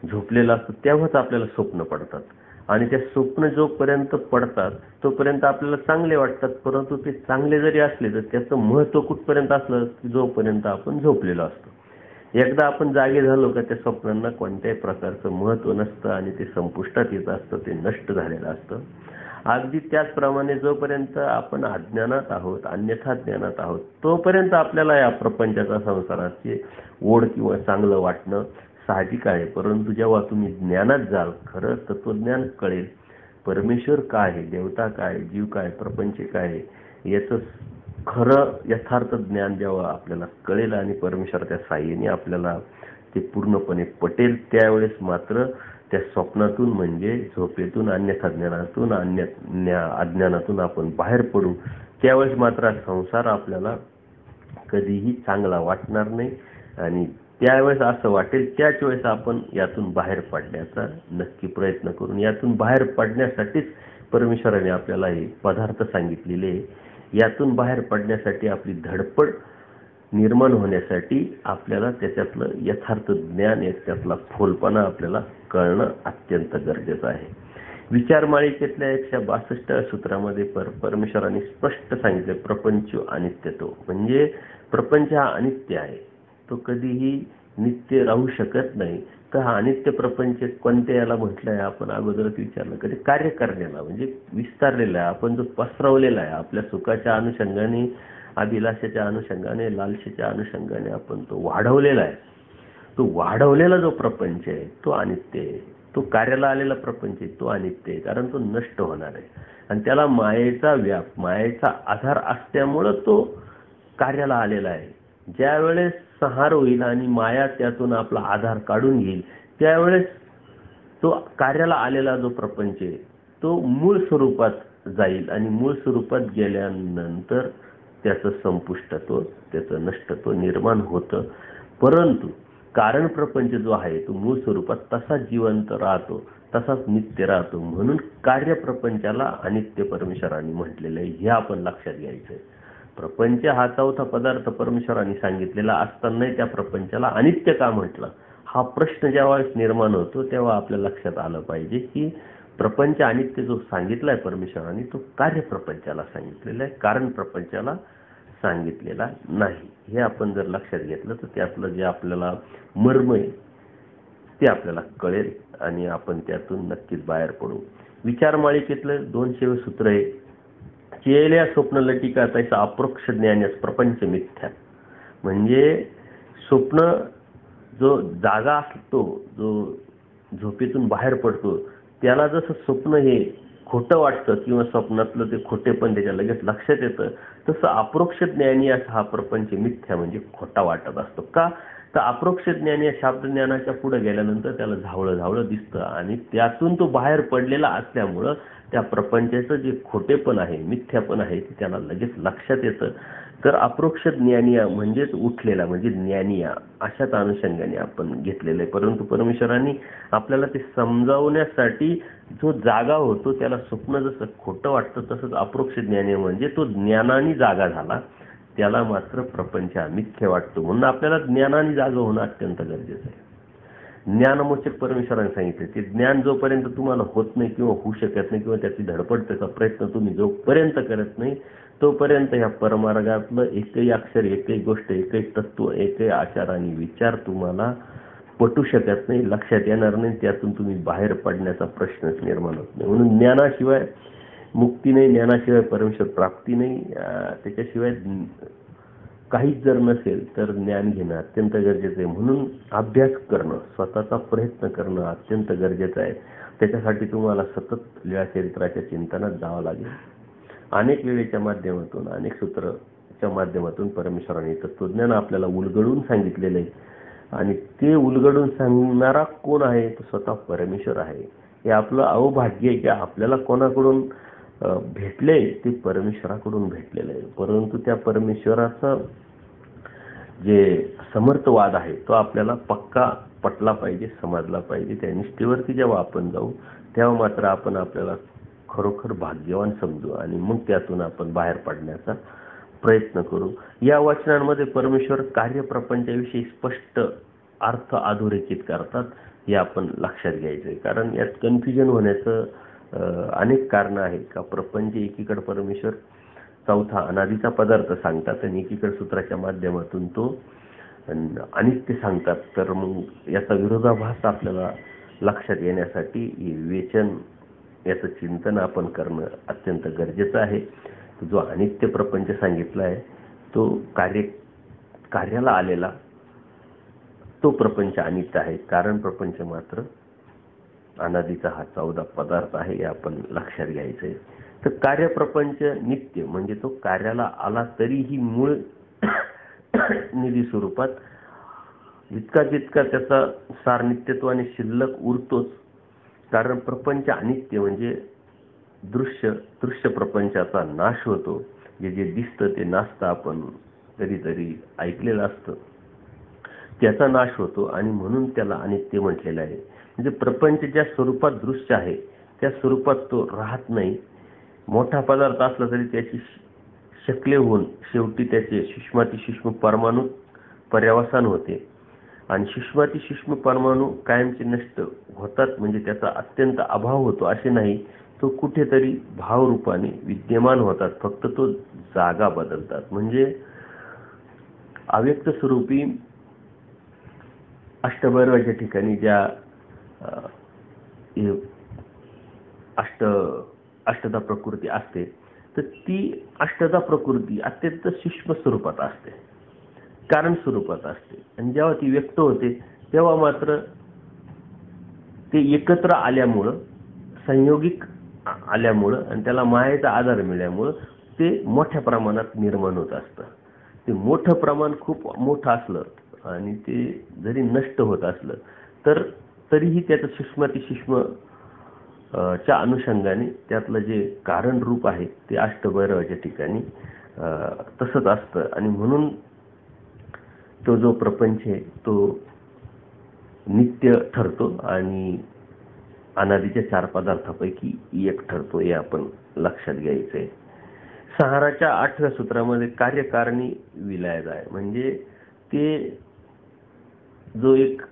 झोपलेला असतो तेव्हाच आपल्याला स्वप्न पडतात आणि त्या स्वप्न जोपर्यंत पडतात तोपर्यंत आपल्याला चांगले वाटतात, परंतु ते चांगले जरी असले तर त्याचं महत्त्व कुठपर्यंत असलं की जोपर्यंत आपण झोपलेलो असतो. एकदा आपण जागे झालो का त्या स्वप्नांना कोणत्याही प्रकारचं महत्त्व नसतं आणि ते संपुष्टात येत असतं, ते नष्ट झालेलं असतं. अगदी त्याचप्रमाणे जोपर्यंत आपण अज्ञानात आहोत, अन्यथा ज्ञानात आहोत, तोपर्यंत आपल्याला या प्रपंचाचा संसाराची ओढ किंवा चांगलं वाटणं साहजिक आहे. परंतु जेव्हा तुम्ही ज्ञानात जाल, खरं तत्वज्ञान कळेल, परमेश्वर काय आहे, देवता काय, जीव काय, प्रपंच काय आहे, याचं खरं यथार्थ ज्ञान जेव्हा आपल्याला कळेल आणि परमेश्वराच्या साह्याने आपल्याला ते पूर्णपणे पटेल त्यावेळेस मात्र त्या स्वप्नातून म्हणजे झोपेतून अन्यथा ज्ञानातून अज्ञानातून आपण बाहेर पडू. त्यावेळेस मात्र संसार आपल्याला कधीही चांगला वाटणार नाही आणि त्यावेळेस असं वाटेल त्याच वेळेस आपण यातून बाहेर पडण्याचा नक्की प्रयत्न करून यातून बाहेर पडण्यासाठीच परमेश्वराने आपल्याला हे पदार्थ सांगितलेले. यातून बाहेर पडण्यासाठी आपली धडपड निर्माण होण्यासाठी आपल्याला त्याच्यातलं यथार्थ ज्ञान त्यातला खोलपणा आपल्याला कळणं अत्यंत गरजेचं आहे. विचारमाळिकेतल्या 162 सूत्रामध्ये परमेश्वराने स्पष्ट सांगितले प्रपंच अनित्यत्व. म्हणजे प्रपंच हा अनित्य आहे, तो कधीही नित्य राहू शकत नाही. तर हा अनित्य प्रपंच कोणत्या याला म्हटलं आहे आपण अगोदरच विचारलं, कधी कार्य करण्याला म्हणजे विस्तारलेला आहे. आपण जो पसरवलेला आहे आपल्या सुखाच्या अनुषंगाने, अभिलाषेच्या अनुषंगाने, लालसेच्या अनुषंगाने आपण तो वाढवलेला आहे. तो वाढवलेला जो प्रपंच आहे तो अनित्य आहे. तो कार्याला आलेला प्रपंच आहे तो अनित्य आहे, कारण तो नष्ट होणार आहे आणि त्याला मायेचा व्याप, मायेचा आधार असल्यामुळं तो कार्याला आलेला आहे. ज्या वेळेस संहार होईल आणि माया त्यातून आपला आधार काढून घेईल त्यावेळेस तो कार्याला आलेला जो प्रपंच आहे तो मूळ स्वरूपात जाईल आणि मूळ स्वरूपात गेल्यानंतर त्याचं संपुष्टत्व, त्याचं नष्टत्व निर्माण होतं. परंतु कारण प्रपंच जो आहे तो मूळ स्वरूपात तसाच जिवंत राहतो, तसाच नित्य राहतो. म्हणून कार्य प्रपंचाला अनित्य परमेश्वराने म्हटलेलं आहे. हे आपण लक्षात घ्यायचं आहे. प्रपंच हा चौथा पदार्थ परमेश्वराने सांगितलेला असतानाही त्या प्रपंचाला अनित्य का म्हटलं, हा प्रश्न ज्यावेळेस निर्माण होतो तेव्हा आपल्या लक्षात आलं पाहिजे की प्रपंच अनित्य जो सांगितलाय परमेश्वराने तो कार्य प्रपंचाला सांगितलेला आहे, कारण प्रपंचाला सांगितलेला नाही. हे आपण जर लक्षात घेतलं तर त्यातलं जे आपल्याला मर्म आहे ते आपल्याला कळेल आणि आपण त्यातून नक्कीच बाहेर पडू. विचारमाळिकेतलं 200 सूत्र आहे, चेल्या स्वप्न लटिका तैसा अप्रोक्ष ज्ञानच प्रपंच मिथ्या. म्हणजे स्वप्न जो जागा असतो, जो झोपेतून बाहेर पडतो त्याला जसं स्वप्न हे खोटं वाटतं किंवा स्वप्नातलं ते खोटेपण त्याच्या लगेच लक्षात येतं, तसं अप्रोक्ष ज्ञानी असा हा प्रपंच मिथ्या म्हणजे खोटा वाटत असतो. का तर अप्रोक्ष ज्ञान या शाब्दज्ञानाच्या पुढे गेल्यानंतर त्याला झावळं दिसतं आणि त्यातून तो बाहेर पडलेला असल्यामुळं त्या प्रपंचाचं जे खोटेपण आहे, मिथ्यापण आहे ते त्याला लगेच लक्षात येतं. तर अप्रोक्ष ज्ञानिया म्हणजेच उठलेला म्हणजे ज्ञानिया अशाच अनुषंगाने आपण घेतलेलं आहे. परंतु परमेश्वरांनी आपल्याला ते समजावण्यासाठी जो जागा होतो त्याला स्वप्न जसं खोटं वाटतं तसंच अप्रोक्ष ज्ञानी म्हणजे तो ज्ञानाने जागा झाला त्याला मात्र प्रपंच मिथ्य वाटतो. म्हणून आपल्याला ज्ञानाने जागा होणं अत्यंत गरजेचं आहे. ज्ञानमोचक परमेश्वराने सांगितले ते ज्ञान जोपर्यंत तुम्हाला होत नाही किंवा होऊ शकत नाही किंवा त्याची धडपड त्याचा प्रयत्न तुम्ही जोपर्यंत करत नाही तोपर्यंत ह्या परमार्गातलं एकही अक्षर, एकही गोष्ट, एकही तत्व, एकही आचार आणि विचार तुम्हाला पटू शकत नाही, लक्षात येणार नाही, त्यातून तुम्ही बाहेर पडण्याचा प्रश्नच निर्माण होत नाही. म्हणून ज्ञानाशिवाय मुक्ती नाही, ज्ञानाशिवाय परमेश्वर प्राप्ती नाही. त्याच्याशिवाय काहीच जर नसेल तर ज्ञान घेणं अत्यंत गरजेचं आहे. म्हणून अभ्यास करणं, स्वतःचा प्रयत्न करणं अत्यंत गरजेचं आहे. त्याच्यासाठी तुम्हाला सतत लीळाचरित्राच्या चिंतनात जावं लागेल. अनेक वेळेच्या माध्यमातून, अनेक सूत्राच्या माध्यमातून परमेश्वराने तत्वज्ञान आपल्याला उलगडून सांगितलेलं आहे आणि ते उलगडून सांगणारा कोण आहे तो स्वतः परमेश्वर आहे. हे आपलं अवभाग्य आहे की आपल्याला कोणाकडून भेटले ते परमेश्वराकडून भेटलेलं आहे. परंतु त्या परमेश्वराचं जे समर्थवाद आहे तो आपल्याला पक्का पटला पाहिजे, समजला पाहिजे. त्या निष्ठेवरती जेव्हा आपण जाऊ तेव्हा मात्र आपण आपल्याला खरोखर भाग्यवान समजू आणि मग त्यातून आपण बाहेर पडण्याचा प्रयत्न करू. या वचनांमध्ये परमेश्वर कार्यप्रपंचाविषयी स्पष्ट अर्थ अधोरेखित करतात, हे आपण लक्षात घ्यायचं आहे. कारण यात कन्फ्युजन होण्याचं अनेक कारणं आहेत. का प्रपंच एकीकडे परमेश्वर चौथा अनादीचा पदार्थ सांगतात आणि एकीकडे सूत्राच्या माध्यमातून तो अनित्य सांगतात. तर मग याचा विरोधाभास आपल्याला लक्षात येण्यासाठी विवेचन, याचं चिंतन आपण करणं अत्यंत गरजेचं आहे. जो अनित्य प्रपंच सांगितला आहे तो कार्याला आलेला तो प्रपंच अनित्य आहे, कारण प्रपंच मात्र अनादीचा हा 14 पदार्थ आहे, हे आपण लक्षात घ्यायचं आहे. तर कार्यप्रपंच नित्य म्हणजे तो कार्याला आला तरीही मूळ निधी स्वरूपात जितका जितका त्याचा सार नित्यत्वाने शिल्लक उरतोच. कारण प्रपंच अनित्य म्हणजे दृश्य प्रपंचाचा नाश होतो. जे दिसतं ते नासतं, आपण कधीतरी ऐकलेलं असतं. त्याचा नाश होतो आणि म्हणून त्याला अनित्य म्हटलेलं आहे. म्हणजे प्रपंच ज्या स्वरूपात दृश्य आहे त्या स्वरूपात तो राहत नाही. मोठा पदार्थ असला तरी त्याची शकले होऊन शेवटी त्याचे सूक्ष्मातिसूक्ष्म परमाणू पर्यावसान होते आणि सूक्ष्मातिसूक्ष्म परमाणू कायमचे नष्ट होतात. म्हणजे त्याचा अत्यंत अभाव होतो असे नाही, तो कुठेतरी भावरूपाने विद्यमान होतात, फक्त तो जागा बदलतात. म्हणजे अव्यक्त स्वरूपी अष्टभैरवाच्या ठिकाणी ज्या अष्टदा प्रकृती असते, तर ती अष्टदा प्रकृती अत्यंत सूक्ष्म स्वरूपात असते, कारण स्वरूपात असते. आणि जेव्हा ती व्यक्त होते तेव्हा मात्र ते एकत्र आल्यामुळं, संयोगिक आल्यामुळं आणि त्याला मायेचा आधार मिळाल्यामुळं ते मोठ्या प्रमाणात निर्माण होत असतं. ते मोठं प्रमाण खूप मोठं असलं आणि ते जरी नष्ट होत असलं तर तरीही त्याचं सूक्ष्मातिसूक्ष्म च्या अनुषंगाने त्यातलं जे कारण रूप आहे ते अष्टभैरवाच्या ठिकाणी तसंच असतं. आणि म्हणून तो जो प्रपंच आहे तो नित्य ठरतो आणि अनादीच्या 4 पदार्थापैकी एक ठरतो, हे आपण लक्षात घ्यायचंय. संहाराच्या 8व्या सूत्रामध्ये कार्यकारणी विलयज आहे. म्हणजे ते जो एक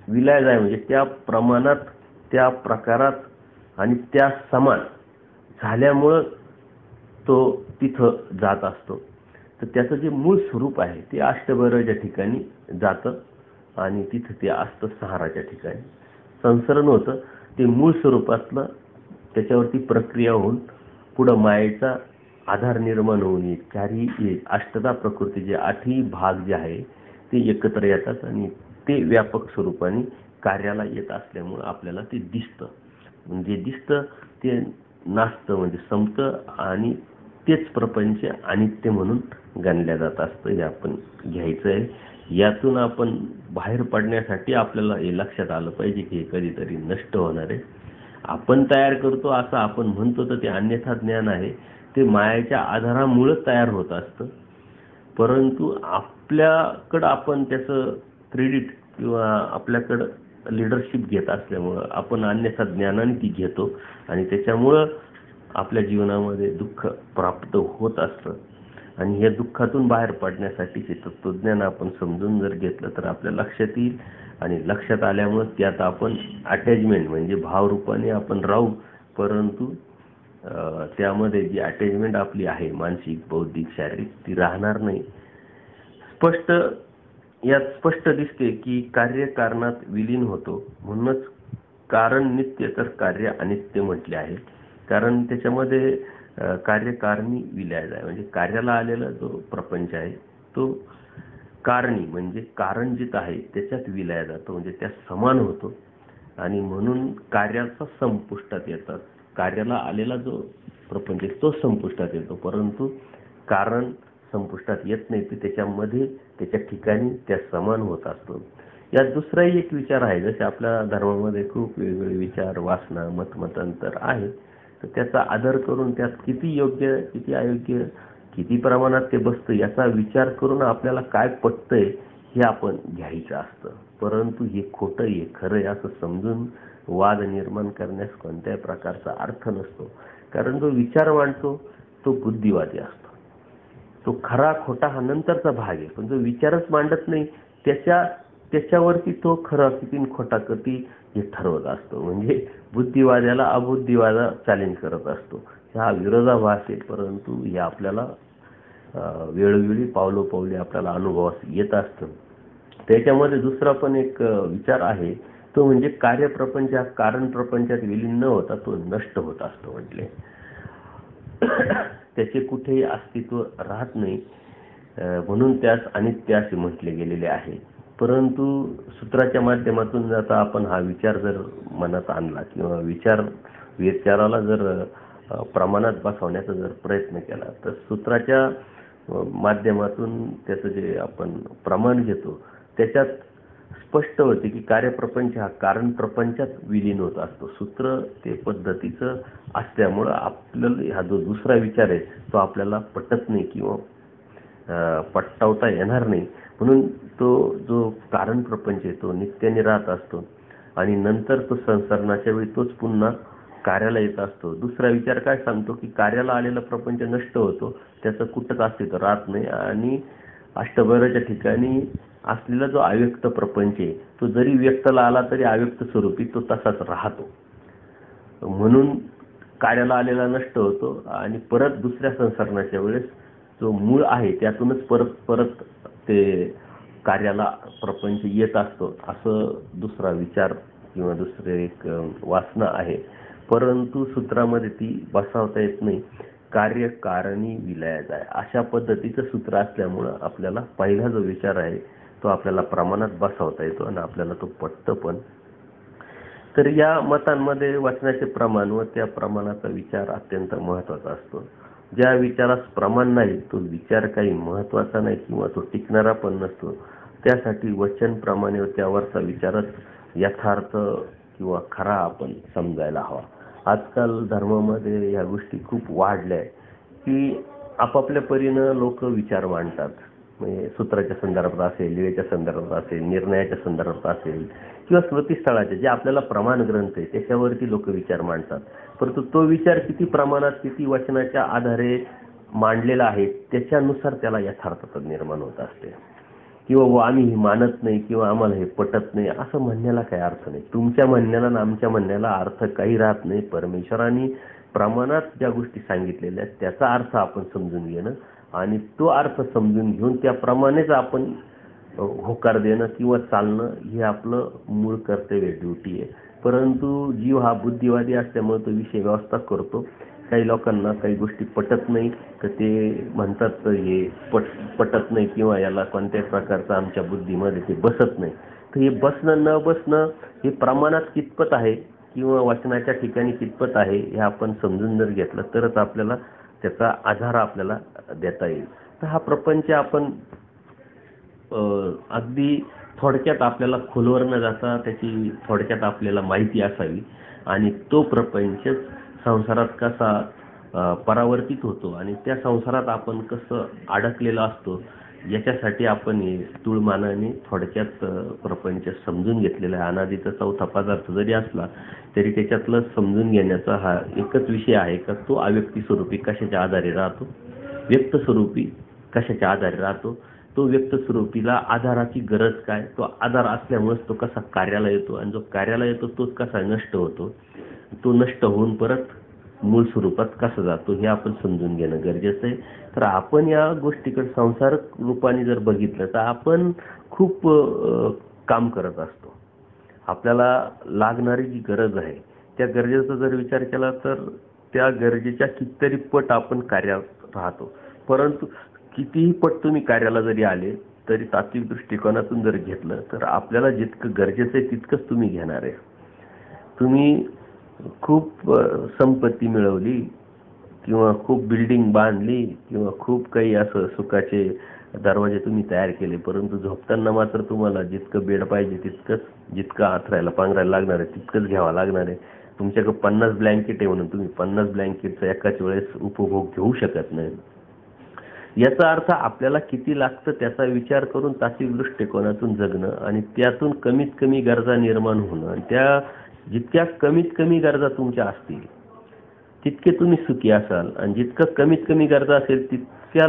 विलयज आहे म्हणजे त्या प्रमाणात, त्या प्रकारात आणि त्या समान झाल्यामुळं तो तिथं जात असतो. तर त्याचं जे मूळ स्वरूप आहे ते अष्टभैरवाच्या ठिकाणी जातं आणि तिथं ते असतं संहाराच्या ठिकाणी. संसरण होतं ते मूळ स्वरूपातलं, त्याच्यावरती प्रक्रिया होऊन पुढं मायेचा आधार निर्माण होऊन चारही अष्टदा प्रकृती जे 8ही भाग जे आहे ते एकत्र येतात आणि ते व्यापक स्वरूपाने कार्याला येत असल्यामुळं आपल्याला ते दिसतं. म्हणजे दिसतं ते नासतं म्हणजे संपतं आणि तेच प्रपंच अनित्य म्हणून गणल्या जात असतं, हे आपण घ्यायचं आहे. यातून आपण बाहेर पडण्यासाठी आपल्याला हे लक्षात आलं पाहिजे की हे कधीतरी नष्ट होणार आहे. आपण तयार करतो असं आपण म्हणतो तर ते अन्यथा ज्ञान आहे. ते मायाच्या आधारामुळे तयार होत असतं, परंतु आपल्याकडं आपण त्याचं क्रेडिट किंवा आपल्याकडं लिडरशिप घेत असल्यामुळं आपण अन्यथा ज्ञानाने ती घेतो आणि त्याच्यामुळं आपल्या जीवनामध्ये दुःख प्राप्त होत असतं. आणि या दुःखातून बाहेर पडण्यासाठी हे तत्वज्ञान आपण समजून जर घेतलं तर आपल्या लक्षात येईल. आणि लक्षात आल्यामुळे त्यात आपण अटॅचमेंट म्हणजे भावरूपाने आपण राहू, परंतु त्यामध्ये जी अटॅचमेंट आपली आहे मानसिक, बौद्धिक, शारीरिक ती राहणार नाही. यात स्पष्ट दिसते की कार्य कारणात विलीन होतो. म्हणूनच कारण नित्य तर कार्य अनित्य म्हटले आहे. कारण त्याच्यामध्ये कार्यकारणी विलयज आहे. म्हणजे कार्याला आलेला जो प्रपंच आहे तो कारणी म्हणजे कारणजित आहे त्याच्यात विलय जातो, म्हणजे त्या समान होतो आणि म्हणून कार्याचा संपुष्टात येतात. कार्याला आलेला जो प्रपंच तो संपुष्टात येतो, परंतु कारण संपुष्टात येत नाही. ते त्याच्यामध्ये त्याच्या ठिकाणी त्या समान होत असतो. यात दुसराही एक विचार आहे. जसे आपल्या धर्मामध्ये खूप वेगवेगळे विचार, वासना, मतमतांतर आहे, तर त्याचा आदर करून त्यात किती योग्य किती अयोग्य किती प्रमाणात ते बसतं याचा विचार करून आपल्याला काय पटतंय हे आपण घ्यायचं असतं. परंतु हे खोटं हे खरं आहे असं समजून वाद निर्माण करण्यास कोणत्याही प्रकारचा अर्थ नसतो. कारण जो विचार मांडतो तो बुद्धिवादी असतो. तो खरा खोटा हा नंतरचा भाग आहे, पण जो विचारच मांडत नाही त्याच्यावरती तो खरा किती खोटा किती हे ठरवत असतो. म्हणजे बुद्धिवाद्याला अबुद्धिवादा चॅलेंज करत असतो. हा विरोधाभास आहे, परंतु हे आपल्याला वेळोवेळी पावलोपावली आपल्याला अनुभवास येत असतं. त्याच्यामध्ये दुसरा पण एक विचार आहे, तो म्हणजे कार्यप्रपंच हा कारण प्रपंचात विलीन न होता तो नष्ट होत असतो. म्हटले त्याचे कुठेही अस्तित्व राहत नाही, म्हणून त्यास अनित्य असे म्हटले गेलेले आहे. परंतु सूत्राच्या माध्यमातून जाता आपण हा विचार जर मनात आणला किंवा विचाराला जर प्रमाणात बसवण्याचा जर प्रयत्न केला तर सूत्राच्या माध्यमातून त्याचं जे आपण प्रमाण घेतो त्याच्यात स्पष्ट होते की कार्यप्रपंच हा कारण प्रपंचात विलीन होत असतो. सूत्र ते पद्धतीचं असल्यामुळं आपल्याला हा जो दुसरा विचार आहे तो आपल्याला पटत नाही किंवा पटवता येणार नाही. म्हणून तो जो कारण प्रपंच आहे तो नित्याने राहत असतो आणि नंतर तो संसरणाच्या वेळी तोच पुन्हा कार्याला येत असतो. दुसरा विचार काय सांगतो की कार्याला आलेला प्रपंच नष्ट होतो, त्याचं कुठंच अस्तित्व राहत नाही आणि अष्टभैरवाच्या ठिकाणी असलेला जो अव्यक्त प्रपंच आहे तो जरी व्यक्तला आला तरी अव्यक्त स्वरूपी तो तसाच राहतो. म्हणून कार्याला आलेला नष्ट होतो आणि परत दुसऱ्या संसरणाच्या वेळेस जो मूळ आहे त्यातूनच परत परत ते कार्याला प्रपंच येत असतो, असं दुसरा विचार किंवा दुसरे एक वासना आहे. परंतु सूत्रामध्ये ती बसवता येत नाही. कार्य कारणी विलयात आहे अशा पद्धतीचं सूत्र असल्यामुळं आपल्याला पहिला जो विचार आहे तो आपल्याला प्रमाणात बसवता येतो आणि आपल्याला तो पटतो पण. तर या मतांमध्ये वाचनाचे प्रमाण व त्या प्रमाणाचा विचार अत्यंत महत्त्वाचा असतो. ज्या विचारास प्रमाण नाही तो विचार काही महत्त्वाचा नाही किंवा तो टिकणारा पण नसतो. त्यासाठी वचन प्रमाणे व त्यावरचा विचारच यथार्थ किंवा खरा आपण समजायला हवा. आजकाल धर्मामध्ये या गोष्टी खूप वाढल्या आहे की आपापल्या परीनं लोक विचार मांडतात. म्हणजे सूत्राच्या संदर्भात असेल, लिळेच्या संदर्भात असेल, निर्णयाच्या संदर्भात असेल किंवा स्मृतीस्थळाचे जे आपल्याला प्रमाण ग्रंथ आहे त्याच्यावरती लोक विचार मांडतात. परंतु तो विचार किती प्रमाणात किती वचनाच्या आधारे मांडलेला आहे त्याच्यानुसार त्याला यथार्थता निर्माण होत असते. किंवा आम्ही हे मानत नाही किंवा आम्हाला हे पटत नाही असं म्हणण्याला काही अर्थ नाही. तुमच्या म्हणण्याला आणि आमच्या म्हणण्याला अर्थ काही राहत नाही. परमेश्वरांनी प्रमाणात ज्या गोष्टी सांगितलेल्या आहेत त्याचा अर्थ आपण समजून घेणं आणि तो अर्थ समजून घेऊन त्याप्रमाणेच आपण होकार देणं किंवा चालणं हे आपलं मूळ कर्तव्य ड्युटी आहे. परंतु जीव हा बुद्धिवादी असल्यामुळे तो विषय व्यवस्था करतो. काही लोकांना काही गोष्टी पटत नाही तर ते म्हणतात हे पटत नाही किंवा याला कोणत्याही प्रकारचं आमच्या बुद्धीमध्ये ते बसत नाही. तर हे बसणं न बसणं हे प्रमाणात कितपत आहे किंवा वचनाच्या ठिकाणी कितपत आहे हे आपण समजून जर घेतलं तरच आपल्याला त्याचा आधार आपल्याला देता येईल. तर हा प्रपंच आपण अगदी थोडक्यात आपल्याला खोलवर न जाता त्याची थोडक्यात आपल्याला माहिती असावी आणि तो प्रपंच संसारात कसा परावर्तित होतो आणि त्या संसारात आपण कसं अडकलेलं असतो याच्यासाठी आपण स्थूलमानाने थोडक्यात प्रपंच समजून घेतलेला आहे. अनादीचा चौथा पदार्थ जरी असला तरी त्याच्यातलं समजून घेण्याचा हा एकच विषय आहे का तो अव्यक्ती स्वरूपी कशाच्या आधारे राहतो, व्यक्त स्वरूपी कशाच्या आधारे राहतो, तो व्यक्त स्वरूपीला आधाराची गरज काय, तो आधार असल्यामुळेच तो कसा कार्याला येतो आणि जो कार्याला येतो तोच कसा नष्ट होतो, तो नष्ट होऊन परत मूळ स्वरूपात कसं जातो हे आपण समजून घेणं गरजेचं आहे. तर आपण या गोष्टीकडे संसारिक रूपाने जर बघितलं तर आपण खूप काम करत असतो. आपल्याला लागणारी जी गरज आहे त्या गरजेचा जर विचार केला तर त्या गरजेच्या कितीतरी पट आपण कार्यात राहतो. परंतु कितीही पट तुम्ही कार्याला जरी आले तरी तात्विक दृष्टिकोनातून जर घेतलं तर आपल्याला जितकं गरजेचं आहे तितकंच तुम्ही घेणार आहे. तुम्ही खूप संपत्ती मिळवली किंवा खूप बिल्डिंग बांधली किंवा खूप काही असं सुखाचे दरवाजे तुम्ही तयार केले, परंतु झोपताना मात्र तुम्हाला जितकं बेड पाहिजे तितकंच, जितकं आथरायला पांघरायला लागणार आहे तितकंच घ्यावं लागणार आहे. तुमच्याकडे 50 ब्लँकेट आहे म्हणून तुम्ही 50 ब्लँकेटचा एकाच वेळेस उपभोग घेऊ शकत नाही. याचा अर्थ आपल्याला किती लागतं त्याचा विचार करून तात्विक दृष्टिकोनातून जगणं आणि त्यातून कमीत कमी गरजा निर्माण होणं आणि त्या जितक्या कमीत कमी गरजा तुमच्या असतील तितके तुम्ही सुखी असाल आणि जितकं कमीत कमी गरजा असेल तितक्या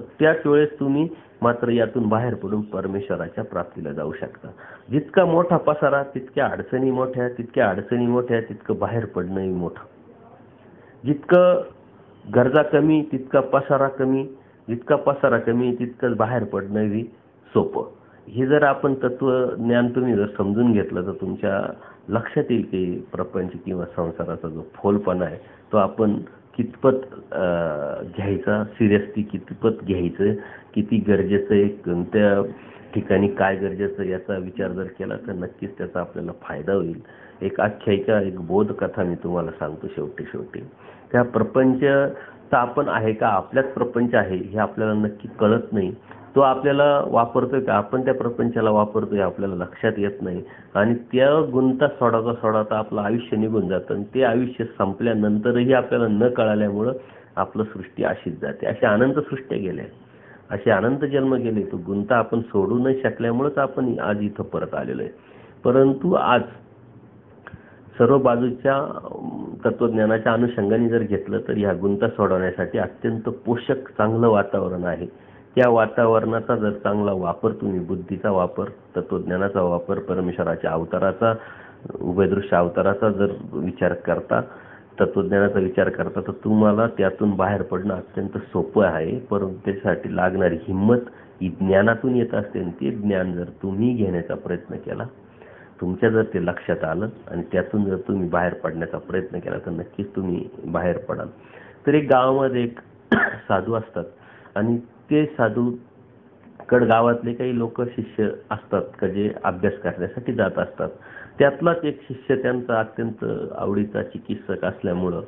त्याच वेळेस तुम्ही मात्र यातून बाहेर पडून परमेश्वराच्या प्राप्तीला जाऊ शकता. जितका मोठा पसारा तितक्या अडचणी मोठ्या, तितक्या अडचणी मोठ्या तितकं बाहेर पडणंही मोठं. जितकं गरजा कमी तितका पसारा कमी, जितका पसारा कमी तितकंच बाहेर पडणंही सोपं. हे जर आपण तत्वज्ञान तुम्ही जर समजून घेतलं तर तुमच्या लक्षात येईल की प्रपंच किंवा संसाराचा जो फोलपणा आहे तो आपण कितपत घ्यायचा, सिरियसली कितपत घ्यायचं, किती गरजेचं आहे, कोणत्या ठिकाणी काय गरजेचं याचा विचार जर केला तर नक्कीच त्याचा आपल्याला फायदा होईल. एक आख्यायिका, एक बोधकथा मी तुम्हाला सांगतो शेवटी. त्या प्रपंच तर आपण आहे का आपल्याच प्रपंच आहे हे आपल्याला नक्की कळत नाही. तो आपल्याला वापरतोय का, आपण त्या प्रपंचाला वापरतोय आपल्याला लक्षात येत नाही. आणि त्या गुंता सोडवता सोडवता आपलं आयुष्य निघून जातं आणि ते आयुष्य संपल्यानंतरही आपल्याला न कळाल्यामुळं आपलं सृष्टी अशीच जाते. अशा अनंत सृष्ट्या गेल्या, असे अनंत जन्म गेले. तो गुंता आपण सोडू नाही शकल्यामुळेच आपण आज इथं परत आलेलो आहे. परंतु आज सर्व बाजूच्या तत्वज्ञानाच्या अनुषंगाने जर घेतलं तर ह्या गुंता सोडवण्यासाठी अत्यंत पोषक चांगलं वातावरण आहे. त्या वातावरणाचा जर चांगला वापर तुम्ही, बुद्धीचा वापर, तत्वज्ञानाचा वापर, परमेश्वराच्या अवताराचा, उभयदृश्य अवताराचा जर विचार करता, तत्वज्ञानाचा विचार करता, तर तुम्हाला त्यातून बाहेर पडणं अत्यंत सोपं आहे. परंतु त्याच्यासाठी लागणारी हिंमत ही ज्ञानातून येत असते. आणि ते ज्ञान जर तुम्ही घेण्याचा प्रयत्न केला, तुमच्या जर ते लक्षात आलं आणि त्यातून जर तुम्ही बाहेर पडण्याचा प्रयत्न केला तर नक्कीच तुम्ही बाहेर पडाल. तर एक गावामध्ये एक साधू असतात आणि ते साधू गावातले काही लोक शिष्य असतात का जे अभ्यास करण्यासाठी जात असतात. त्यातलाच एक शिष्य त्यांचा अत्यंत आवडीचा चिकित्सक असल्यामुळं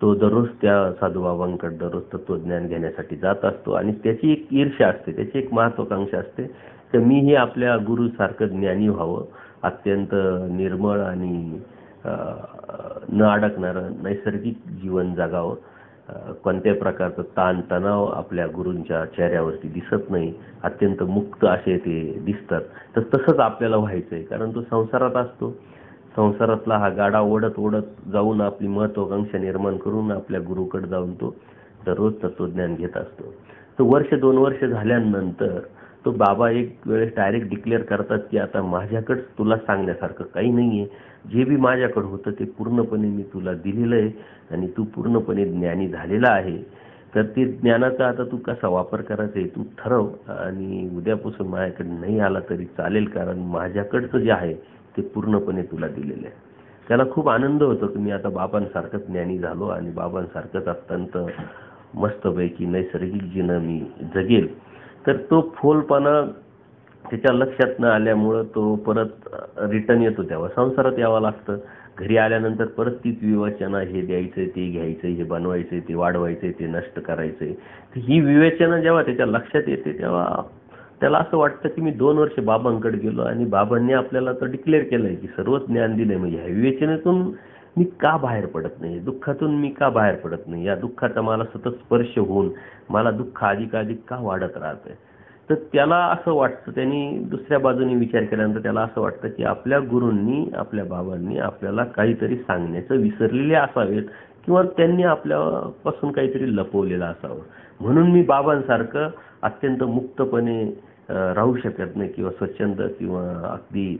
तो दररोज त्या साधूबाबांकडे दररोज तत्वज्ञान घेण्यासाठी जात असतो. आणि त्याची एक ईर्ष्या असते, त्याची एक महत्वाकांक्षा असते तर मीही आपल्या गुरुसारखं ज्ञानी व्हावं, अत्यंत निर्मळ आणि न अडकणारं नैसर्गिक जीवन जगावं, कोणत्याही प्रकारचं ताणतणाव आपल्या गुरूंच्या चेहऱ्यावरती दिसत नाही, अत्यंत मुक्त असे ते दिसतात. तर तसंच आपल्याला व्हायचं आहे. कारण तो संसारात असतो, संसारातला हा गाडा ओढत ओढत जाऊन आपली महत्वाकांक्षा निर्माण करून आपल्या गुरुकडे जाऊन तो दररोज तत्वज्ञान घेत असतो. तर वर्ष 2 वर्ष झाल्यानंतर तो बाबा एक वेळेस डायरेक्ट डिक्लेअर करतात की आता माझ्याकडे तुला सांगण्यासारखं काही नाहीये, जे बी माझ्याकडे होतं ते पूर्णपणे मी तुला दिलेलं आहे आणि तू पूर्णपणे ज्ञानी झालेला आहे. तर ते ज्ञानाचा आता तू कसा वापर करायचा आहे तू ठरव, आणि उद्यापासून माझ्याकडे नाही आला तरी चालेल, कारण माझ्याकडचं जे आहे ते पूर्णपणे तुला दिलेलं आहे. त्याला खूप आनंद होतो की मी आता बाबांसारखंच ज्ञानी झालो आणि बाबांसारखंच अत्यंत मस्तपैकी नैसर्गिक जीवन मी जगेल. तर तो फोलपणा त्याच्या लक्षात न आल्यामुळं तो परत रिटर्न येतो, तेव्हा संसारात यावं लागतं. घरी आल्यानंतर परत तीच विवेचना, हे द्यायचंय, ते घ्यायचंय, हे बनवायचंय, ते वाढवायचंय, ते नष्ट करायचंय. ही विवेचना जेव्हा त्याच्या लक्षात येते तेव्हा त्याला असं वाटतं की मी 2 वर्ष बाबांकडे गेलो आणि बाबांनी आपल्याला तर डिक्लेअर केलंय की सर्वच ज्ञान दिलंय, म्हणजे ह्या विवेचनेतून मी का बाहेर पडत नाही, दुःखातून मी का बाहेर पडत नाही, या दुःखाचा मला सतत स्पर्श होऊन मला दुःख अधिकाधिक का वाढत राहतंय. तर त्याला असं वाटतं, त्यांनी दुसऱ्या बाजूने विचार केल्यानंतर त्याला असं वाटतं की आपल्या गुरूंनी, आपल्या बाबांनी आपल्याला काहीतरी सांगण्याचं विसरलेले असावेत किंवा त्यांनी आपल्यापासून काहीतरी लपवलेलं असावं, म्हणून मी बाबांसारखं अत्यंत मुक्तपणे राहू शकत नाही किंवा स्वच्छंद किंवा अगदी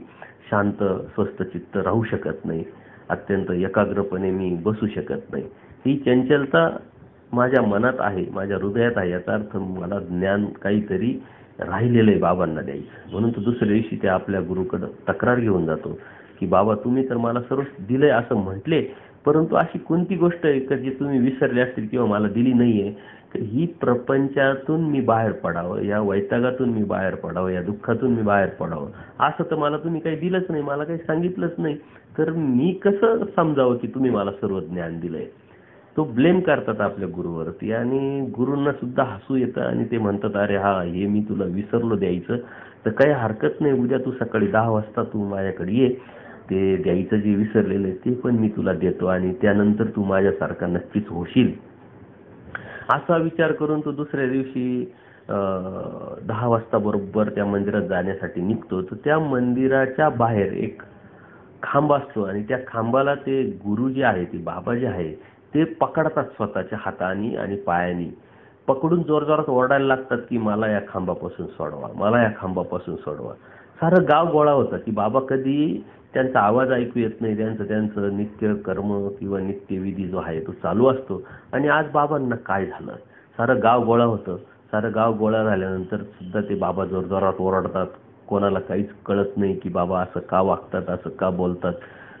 शांत स्वस्थ चित्त राहू शकत नाही, अत्यंत एकाग्रपणे मी बसू शकत नाही. ही चंचलता माझ्या मनात आहे, माझ्या हृदयात आहे. याचा अर्थ मला ज्ञान काहीतरी राहिलेलं आहे बाबांना द्यायचं. म्हणून तो दुसऱ्या दिवशी त्या आपल्या गुरुकडे तक्रार घेऊन जातो की बाबा तुम्ही तर मला सर्व दिलंय असं म्हटले, परंतु अशी कोणती गोष्ट आहे का जी तुम्ही विसरले असतील किंवा मला दिली नाहीये. तर ही प्रपंचातून मी बाहेर पडावं, या वैतागातून मी बाहेर पडावं, या दुःखातून मी बाहेर पडावं, असं तर मला तुम्ही काही दिलंच नाही, मला काही सांगितलंच नाही. तर मी कसं समजावं की तुम्ही मला सर्व ज्ञान दिलंय. तो ब्लेम करतात आपल्या गुरुवरती आणि गुरूंना सुद्धा हसू येतं आणि ते म्हणतात अरे हा, हे मी तुला विसरलो द्यायचं, तर काही हरकत नाही, उद्या तू सकाळी 10 वाजता तू माझ्याकडे ये, ते द्यायचं जे विसरलेलं आहे ते पण मी तुला देतो आणि त्यानंतर तू माझ्यासारखा नक्कीच होशील. असा विचार करून तो दुसऱ्या दिवशी 10 वाजता बरोबर त्या मंदिरात जाण्यासाठी निघतो. तर त्या मंदिराच्या बाहेर एक खांब असतो आणि त्या खांबाला ते गुरु जे आहे, ते बाबा जे आहे ते पकडतात स्वतःच्या हाताने आणि पायानी पकडून जोरजोरात ओरडायला लागतात की मला या खांबापासून सोडवा, मला या खांबापासून सोडवा. सारं गाव गोळा होतं की बाबा कधी त्यांचा आवाज ऐकू येत नाही, त्यांचं नित्य कर्म किंवा नित्यविधी जो आहे तो चालू असतो. आणि आज बाबांना काय झालं, सारं गाव गोळा होतं. सारं गाव गोळा झाल्यानंतर सुद्धा ते बाबा जोरजोरात ओरडतात, कोणाला काहीच कळत नाही की बाबा असं का वागतात, असं का बोलतात.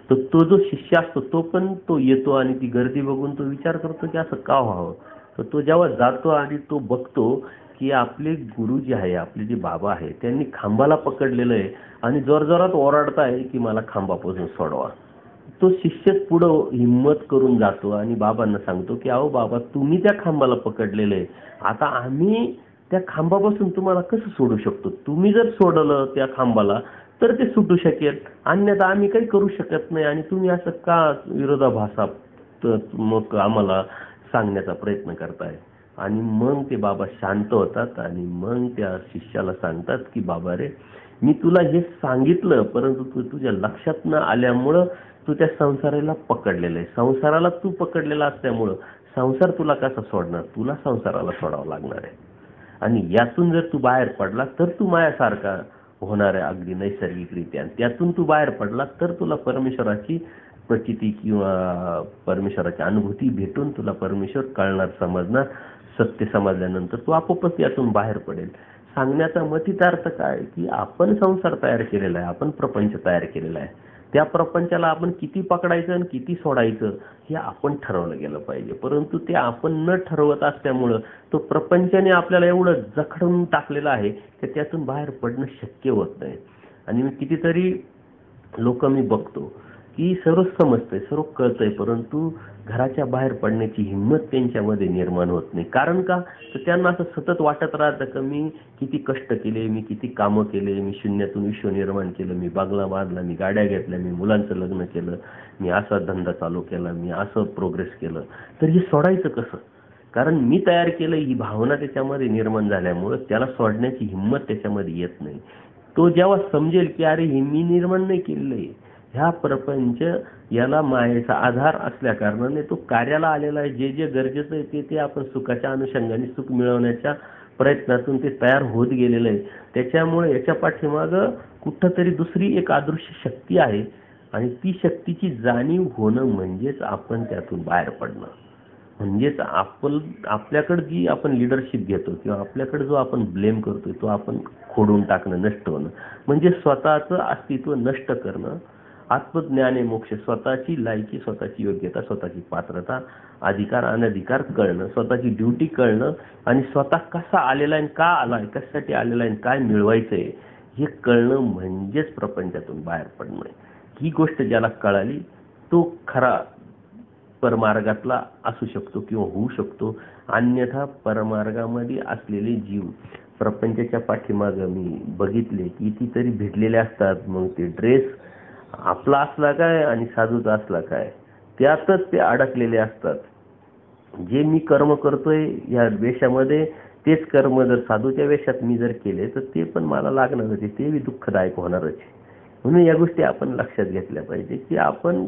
तर तो जो शिष्य असतो तो पण तो येतो आणि ती गर्दी बघून तो विचार करतो की असं का व्हावं. तर तो जेव्हा जातो आणि तो बघतो की आपले गुरु जे आहे, आपले जे बाबा आहे, त्यांनी खांबाला पकडलेलं आहे आणि जोरजोरात ओरडताय की मला खांबापासून सोडवा. तो शिष्यच पुढं हिम्मत करून जातो आणि बाबांना सांगतो की अहो बाबा, तुम्ही त्या खांबाला पकडलेलं आहे, आता आम्ही त्या खांबापासून तुम्हाला कसं सोडू शकतो? तुम्ही जर सोडलं त्या खांबाला तर ते सुटू शकेल, अन्यथा आम्ही काही करू शकत नाही. आणि तुम्ही असं का विरोधाभासात मग आम्हाला सांगण्याचा प्रयत्न करताय? आणि मग ते बाबा शांत होतात आणि मग त्या शिष्याला सांगतात की बाबा रे, मी तुला हे सांगितलं, परंतु तू तुझ्या लक्षात न आल्यामुळं तू त्या संसाराला पकडलेलं आहे. संसाराला तू पकडलेला असल्यामुळं संसार तुला कसा सोडणार? तुला संसाराला सोडावं लागणार आहे. आणि यातून जर तू बाहेर पडला तर तू मायासारखा होणार आहे अगदी नैसर्गिकरित्या. त्यातून तू बाहेर पडला तर तुला परमेश्वराची प्रचिती किंवा परमेश्वराची अनुभूती भेटून तुला परमेश्वर कळणार, समजणार. सत्य समजल्यानंतर तू आपोआपच यातून बाहेर पडेल. सांगण्याचा मतितार्थ काय की आपण संसार तयार केलेला आहे, आपण प्रपंच तयार केलेला आहे. त्या प्रपंचाला आपण किती पकडायचं आणि किती सोडायचं हे आपण ठरवलं गेलं पाहिजे. परंतु ते आपण न ठरवत असल्यामुळं तो प्रपंचाने आपल्याला एवढं जखडून टाकलेलं आहे की त्यातून बाहेर पडणं शक्य होत नाही. आणि मी कितीतरी लोक मी बघतो की सर्व समजतंय, सर्व कळतंय, परंतु घराच्या बाहेर पडण्याची हिंमत त्यांच्यामध्ये निर्माण होत नाही. कारण का? तर त्यांना असं सतत वाटत राहतं की मी किती कष्ट केले, मी किती कामं केले, मी शून्यातून विश्व निर्माण केलं, मी बांगला बांधला, मी गाड्या घेतल्या, मी मुलांचं लग्न केलं, मी असा धंदा चालू केला, मी असं प्रोग्रेस केलं. तर हे सोडायचं कसं? कारण मी तयार केलं ही भावना त्याच्यामध्ये निर्माण झाल्यामुळं त्याला सोडण्याची हिंमत त्याच्यामध्ये येत नाही. तो जेव्हा समजेल की अरे हे मी निर्माण नाही केलेलं आहे, ह्या प्रपंच याला मायेचा आधार असल्या कारणाने तो कार्याला आलेला आहे. जे जे गरजेचं आहे ते ते आपण सुखाच्या अनुषंगाने सुख मिळवण्याच्या प्रयत्नातून ते तयार होत गेलेलं आहे. त्याच्यामुळे याच्या पाठीमागं कुठंतरी दुसरी एक अदृश्य शक्ती आहे आणि ती शक्तीची जाणीव होणं म्हणजेच आपण त्यातून बाहेर पडणं. म्हणजेच आपल्याकडे जी आपण लिडरशिप घेतो किंवा आपल्याकडे जो आपण ब्लेम करतोय तो आपण खोडून टाकणं, नष्ट होणं, म्हणजे स्वतःचं अस्तित्व नष्ट करणं. आत्मज्ञाने मोक्ष, स्वतःची लायकी, स्वतःची योग्यता, स्वतःची पात्रता, अधिकार अनधिकार कळणं, स्वतःची ड्युटी कळणं आणि स्वतः कसा आलेला आहे, का आलाय, कशासाठी आलेला आहे, काय मिळवायचंय हे कळणं म्हणजेच प्रपंचातून बाहेर पडणं. ही गोष्ट ज्याला कळाली तो खरा परमार्गातला असू शकतो किंवा होऊ शकतो. अन्यथा परमार्गामध्ये असलेले जीव प्रपंचाच्या पाठीमागं मी बघितले कितीतरी भिडलेले असतात. मग ते ड्रेस आपला असला काय आणि साधूचा असला काय त्यातच ते अडकलेले असतात. जे मी कर्म करतोय या वेशामध्ये तेच कर्म जर साधूच्या वेशात मी जर केले तर ते पण मला लागणारच आहे, तेही दुःखदायक होणारच आहे. म्हणून या गोष्टी आपण लक्षात घेतल्या पाहिजे की आपण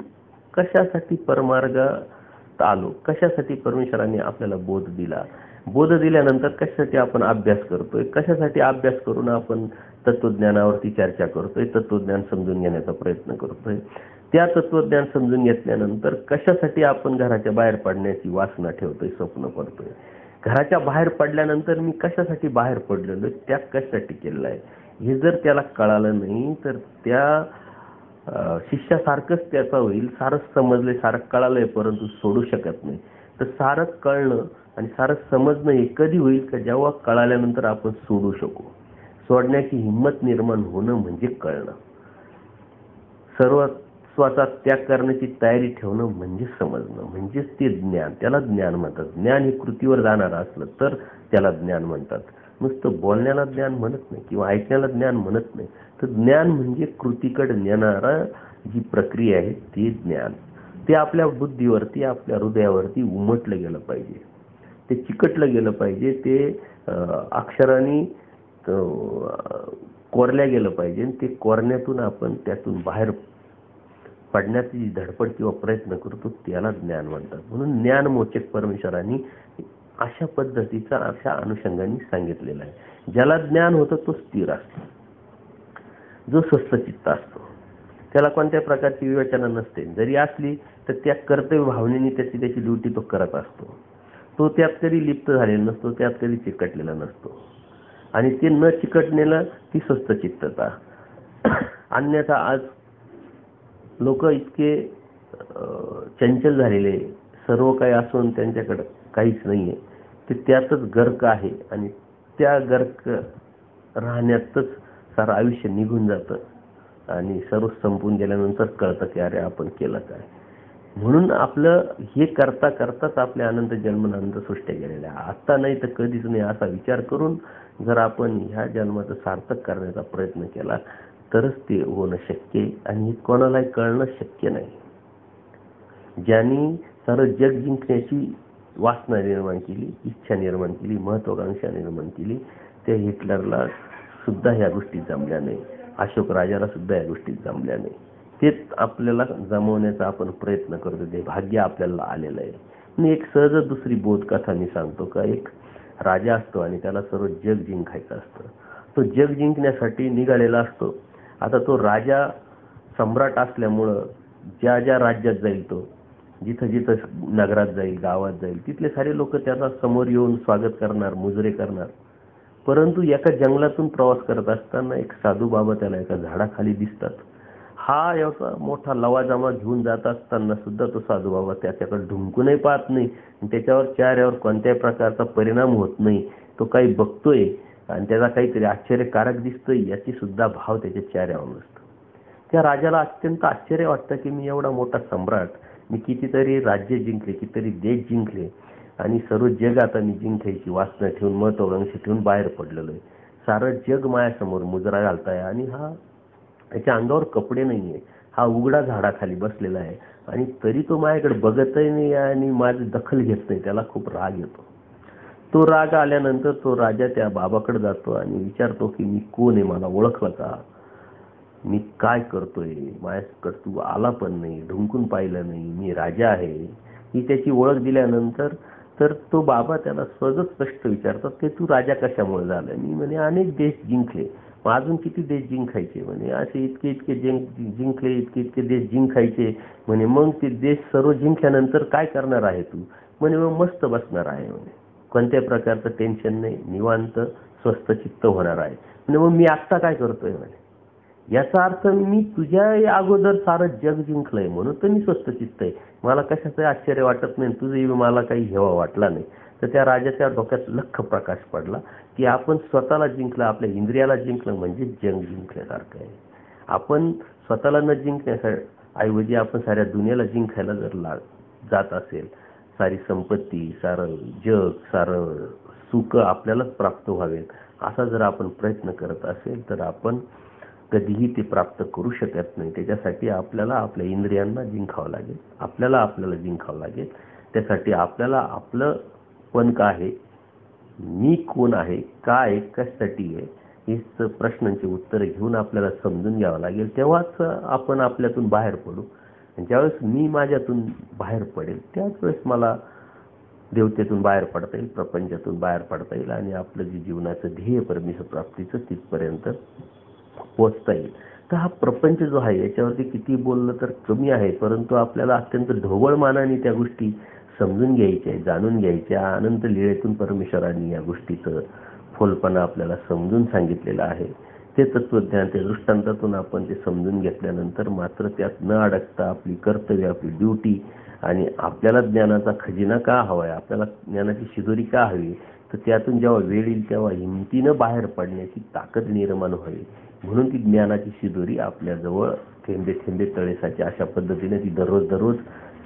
कशासाठी परमार्गात आलो, कशासाठी परमेश्वराने आपल्याला बोध दिला, बोध दिल्यानंतर कशासाठी आपण अभ्यास करतोय, कशासाठी अभ्यास करून आपण तत्वज्ञानावरती चर्चा करतोय, तत्वज्ञान समजून घेण्याचा प्रयत्न करतोय. त्या तत्वज्ञान समजून घेतल्यानंतर कशासाठी आपण घराच्या बाहेर पडण्याची वासना ठेवतोय, स्वप्न पडतोय. घराच्या बाहेर पडल्यानंतर मी कशासाठी बाहेर पडलेलो, त्या कशासाठी केलेलं आहे हे जर त्याला कळालं नाही तर त्या शिष्यासारखंच त्याचा होईल. सारंच समजलंय, सारं कळालंय, परंतु सोडू शकत नाही. तर सारं कळणं आणि सारं समजणं हे कधी होईल का जेव्हा कळाल्यानंतर आपण सोडू शकू. सोडण्याची हिंमत निर्माण होणं म्हणजे कळणं. सर्वस्वाचा त्याग करण्याची तयारी ठेवणं म्हणजे समजणं, म्हणजेच ते ज्ञान. त्याला ज्ञान म्हणतात. ज्ञान हे कृतीवर जाणारं असलं तर त्याला ज्ञान म्हणतात. नुसतं बोलण्याला ज्ञान म्हणत नाही किंवा ऐकण्याला ज्ञान म्हणत नाही. तर ज्ञान म्हणजे कृतीकडे नेणारा जी प्रक्रिया आहे ते ज्ञान. ते आपल्या बुद्धीवरती, आपल्या हृदयावरती उमटलं गेलं पाहिजे, ते चिकटलं गेलं पाहिजे, ते अक्षरांनी कोरल्या गेलं पाहिजे. ते कोरण्यातून आपण त्यातून बाहेर पडण्याची जी धडपड किंवा प्रयत्न करतो त्याला ज्ञान म्हणतात. म्हणून ज्ञानमोचक परमेश्वरांनी अशा पद्धतीचा अशा अनुषंगाने सांगितलेलं आहे. ज्याला ज्ञान होतं तो स्थिर असतो, जो स्वस्थचित्त असतो, त्याला कोणत्या प्रकारची विवेचना नसते. जरी असली तर त्या कर्तव्य भावनेने त्याची ड्युटी तो करत असतो. तो त्यात कधी लिप्त झालेला नसतो, त्यात कधी चिकटलेला नसतो. आणि ते न चिकटणेला ती स्वस्थचित्तता. अन्यथा आज लोक इतके चंचल झालेले, सर्व काही असून त्यांच्याकडे काहीच नाहीये, ते त्यातच गर्क आहे आणि त्या गर्क राहण्यातच सारं आयुष्य निघून जातं आणि सर्व संपून गेल्यानंतर कळतं की अरे आपण केलं काय. म्हणून आपलं हे करता करताच आपल्या अनंत जन्म अनंत सृष्ट्या गेलेल्या आता नाही तर कधीच नाही असा विचार करून जर आपण ह्या जन्माचं सार्थक करण्याचा प्रयत्न केला तरच ते होणं शक्य आहे. आणि हे कोणालाही कळणं शक्य नाही. ज्यांनी सारं जग जिंकण्याची वासना निर्माण केली, इच्छा निर्माण केली, महत्वाकांक्षा निर्माण केली, त्या हिटलरला सुद्धा ह्या गोष्टी जमल्या नाही. अशोक राजाला सुद्धा या गोष्टी जमल्या नाही. तेच आपल्याला जमवण्याचा आपण प्रयत्न करतो. ते भाग्य आपल्याला आलेलं आहे. आणि एक सहज दुसरी बोधकथा मी सांगतो का, एक राजा असतो आणि त्याला सर्व जग जिंकायचं असतं. तो जग जिंकण्यासाठी निघालेला असतो. आता तो राजा सम्राट असल्यामुळं ज्या ज्या राज्यात जाईल, तो जिथं जिथं नगरात जाईल, गावात जाईल, तिथले सारे लोक त्याचा समोर येऊन स्वागत करणार, मुजरे करणार. परंतु एका जंगलातून प्रवास करत असताना एक साधू बाबा त्याला एका झाडाखाली दिसतात. हा एवढा मोठा लवाजमा घेऊन जात असताना सुद्धा तो साधू बाबा त्याच्याकडे ढुंकूनही पाहत नाही, त्याच्यावर चेहऱ्यावर कोणत्याही प्रकारचा परिणाम होत नाही. तो काही बघतोय आणि त्याला काहीतरी आश्चर्यकारक दिसतोय याची सुद्धा भाव त्याच्या चेहऱ्यावर नसतो. त्या राजाला अत्यंत आश्चर्य वाटतं की मी एवढा मोठा सम्राट, मी कितीतरी राज्य जिंकले, कितीतरी देश जिंकले आणि सर्व जग आता मी जिंकायची वासना ठेवून, महत्वाकांक्षा ठेवून बाहेर पडलेलो आहे. सारं जग माझ्यासमोर मुजरा घालताय आणि हा त्याच्या अंगावर कपडे नाहीये, हा उघडा झाडाखाली बसलेला आहे आणि तरी तो माझ्याकडे बघतही नाही आणि माझी दखल घेत नाही. त्याला खूप राग येतो. तो राग आल्यानंतर तो राजा त्या बाबाकडे जातो आणि विचारतो की मी कोण आहे, मला ओळखलं का, मी काय करतोय, माझ्याकडे तू आला पण नाही, ढुंकून पाहिलं नाही, मी राजा आहे, ही त्याची ओळख दिल्यानंतर तर तो बाबा त्याला सहजच प्रश्न विचारतात की तू राजा कशामुळे झाला. मी म्हणे अनेक देश जिंकले, मग अजून किती देश जिंकायचे, म्हणे असे इतके इतके जिंकले, इतके इतके देश जिंकायचे. म्हणे मग ते देश सर्व जिंकल्यानंतर काय करणार आहे तू. म्हणे मग मस्त बसणार आहे, म्हणे कोणत्या प्रकारचं टेन्शन नाही, निवांत स्वस्थ चित्त होणार आहे. म्हणजे मग मी आत्ता काय करतोय, म्हणे याचा अर्थ मी तुझ्या अगोदर सारं जग जिंकलंय म्हणून तर मी स्वस्थ चित्त आहे, मला कशाचं आश्चर्य वाटत नाही, तुझंही मला काही हेवा वाटला नाही. तर त्या राजाच्या डोक्यात लख्ख प्रकाश पडला की आपण स्वतःला जिंकलं, आपल्या इंद्रियाला जिंकलं म्हणजे जग जिंकल्यासारखं आहे. आपण स्वतःला न जिंकण्याऐवजी आपण साऱ्या दुनियाला जिंकायला जर जात असेल, सारी संपत्ती, सारं जग, सारं सुख आपल्यालाच प्राप्त व्हावेत असा जर आपण प्रयत्न करत असेल तर आपण कधीही ते प्राप्त करू शकत नाही. त्याच्यासाठी आपल्याला आपल्या इंद्रियांना जिंकावं लागेल, आपल्याला जिंकावं लागेल. त्यासाठी आपल्याला आपलं पण काय आहे, मी कोण आहे, काय कशासाठी आहे, हे प्रश्नांची उत्तरं घेऊन आपल्याला समजून घ्यावं लागेल. तेव्हाच आपण आपल्यातून बाहेर पडू. ज्यावेळेस मी माझ्यातून बाहेर पडेल त्याच वेळेस मला देवतेतून बाहेर पडता येईल, प्रपंचातून बाहेर पडता येईल आणि आपलं जे जीवनाचं ध्येय परमेश्वर प्राप्तीचं तिथपर्यंत पोचता येईल. तर हा प्रपंच जो आहे याच्यावरती किती बोललं तर कमी आहे, परंतु आपल्याला अत्यंत ढोबळ मानाने त्या गोष्टी समजून घ्यायच्या, जाणून घ्यायच्या. अनंत लीळेतून परमेश्वरांनी या गोष्टीचं फोलपणा आपल्याला समजून सांगितलेलं आहे. ते तत्वज्ञान, त्या दृष्टांतातून आपण ते समजून घेतल्यानंतर मात्र त्यात न अडकता आपली कर्तव्य, आपली ड्युटी आणि आपल्याला ज्ञानाचा खजिना का हवा आहे, आपल्याला ज्ञानाची शिदोरी का हवी, तर त्यातून जेव्हा वेळ येईल तेव्हा हिमतीनं बाहेर पडण्याची ताकद निर्माण व्हावी. म्हणून ती ज्ञानाची शिदोरी आपल्याजवळ थेंबे थेंबे तळेसाची अशा पद्धतीने ती दररोज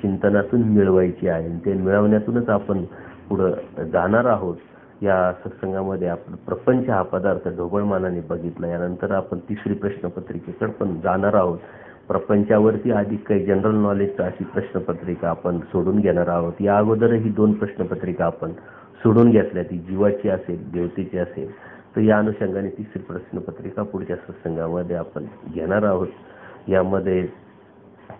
चिंतनातून मिळवायची आहे. आणि ते मिळवण्यातूनच आपण पुढं जाणार आहोत. या सत्संगामध्ये आपण प्रपंच हा पदार्थ ढोबळमानाने बघितला. यानंतर आपण तिसरी प्रश्नपत्रिकेकडे पण जाणार आहोत. प्रपंचावरती अधिक काही जनरल नॉलेजचा अशी प्रश्नपत्रिका आपण सोडून घेणार आहोत. या अगोदरही 2 प्रश्नपत्रिका आपण सोडून घेतल्या, ती जीवाची असेल, देवतेची असेल. तर या अनुषंगाने तिसरी प्रश्नपत्रिका पुढच्या सत्संगामध्ये आपण घेणार आहोत. यामध्ये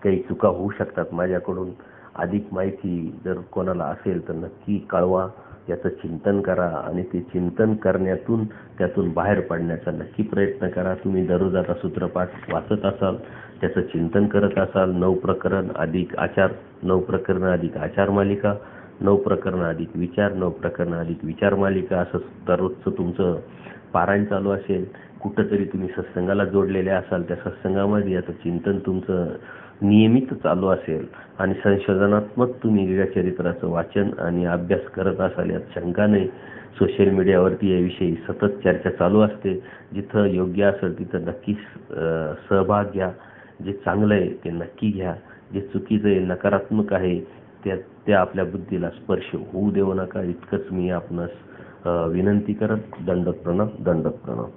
काही चुका होऊ शकतात माझ्याकडून. अधिक माहिती जर कोणाला असेल तर नक्की कळवा, याचं चिंतन करा आणि ते चिंतन करण्यातून त्यातून बाहेर पडण्याचा नक्की प्रयत्न करा. तुम्ही दररोज आता सूत्रपाठ वाचत असाल, त्याचं चिंतन करत असाल. 9 प्रकरण अधिक आचार, 9 प्रकरण अधिक आचार मालिका, 9 प्रकरण अधिक विचार, 9 प्रकरण अधिक विचार मालिका, असं दररोजचं तुमचं पारायण चालू असेल. कुठंतरी तुम्ही सत्संगाला जोडलेले असाल, त्या सत्संगामध्ये याचं चिंतन तुमचं नियमित चालू असेल आणि संशोधनात्मक तुम्ही वेगळ्या चरित्राचं वाचन आणि अभ्यास करत असाल, यात शंका नाही. सोशल मीडियावरती याविषयी सतत चर्चा चालू असते. जिथं योग्य असेल तिथं नक्की सहभाग घ्या. जे चांगलं आहे ते नक्की घ्या. जे चुकीचं आहे, नकारात्मक आहे, त्या आपल्या बुद्धीला स्पर्श होऊ देऊ नका. इतकंच मी आपणास विनंती करत दंडक प्रणाम.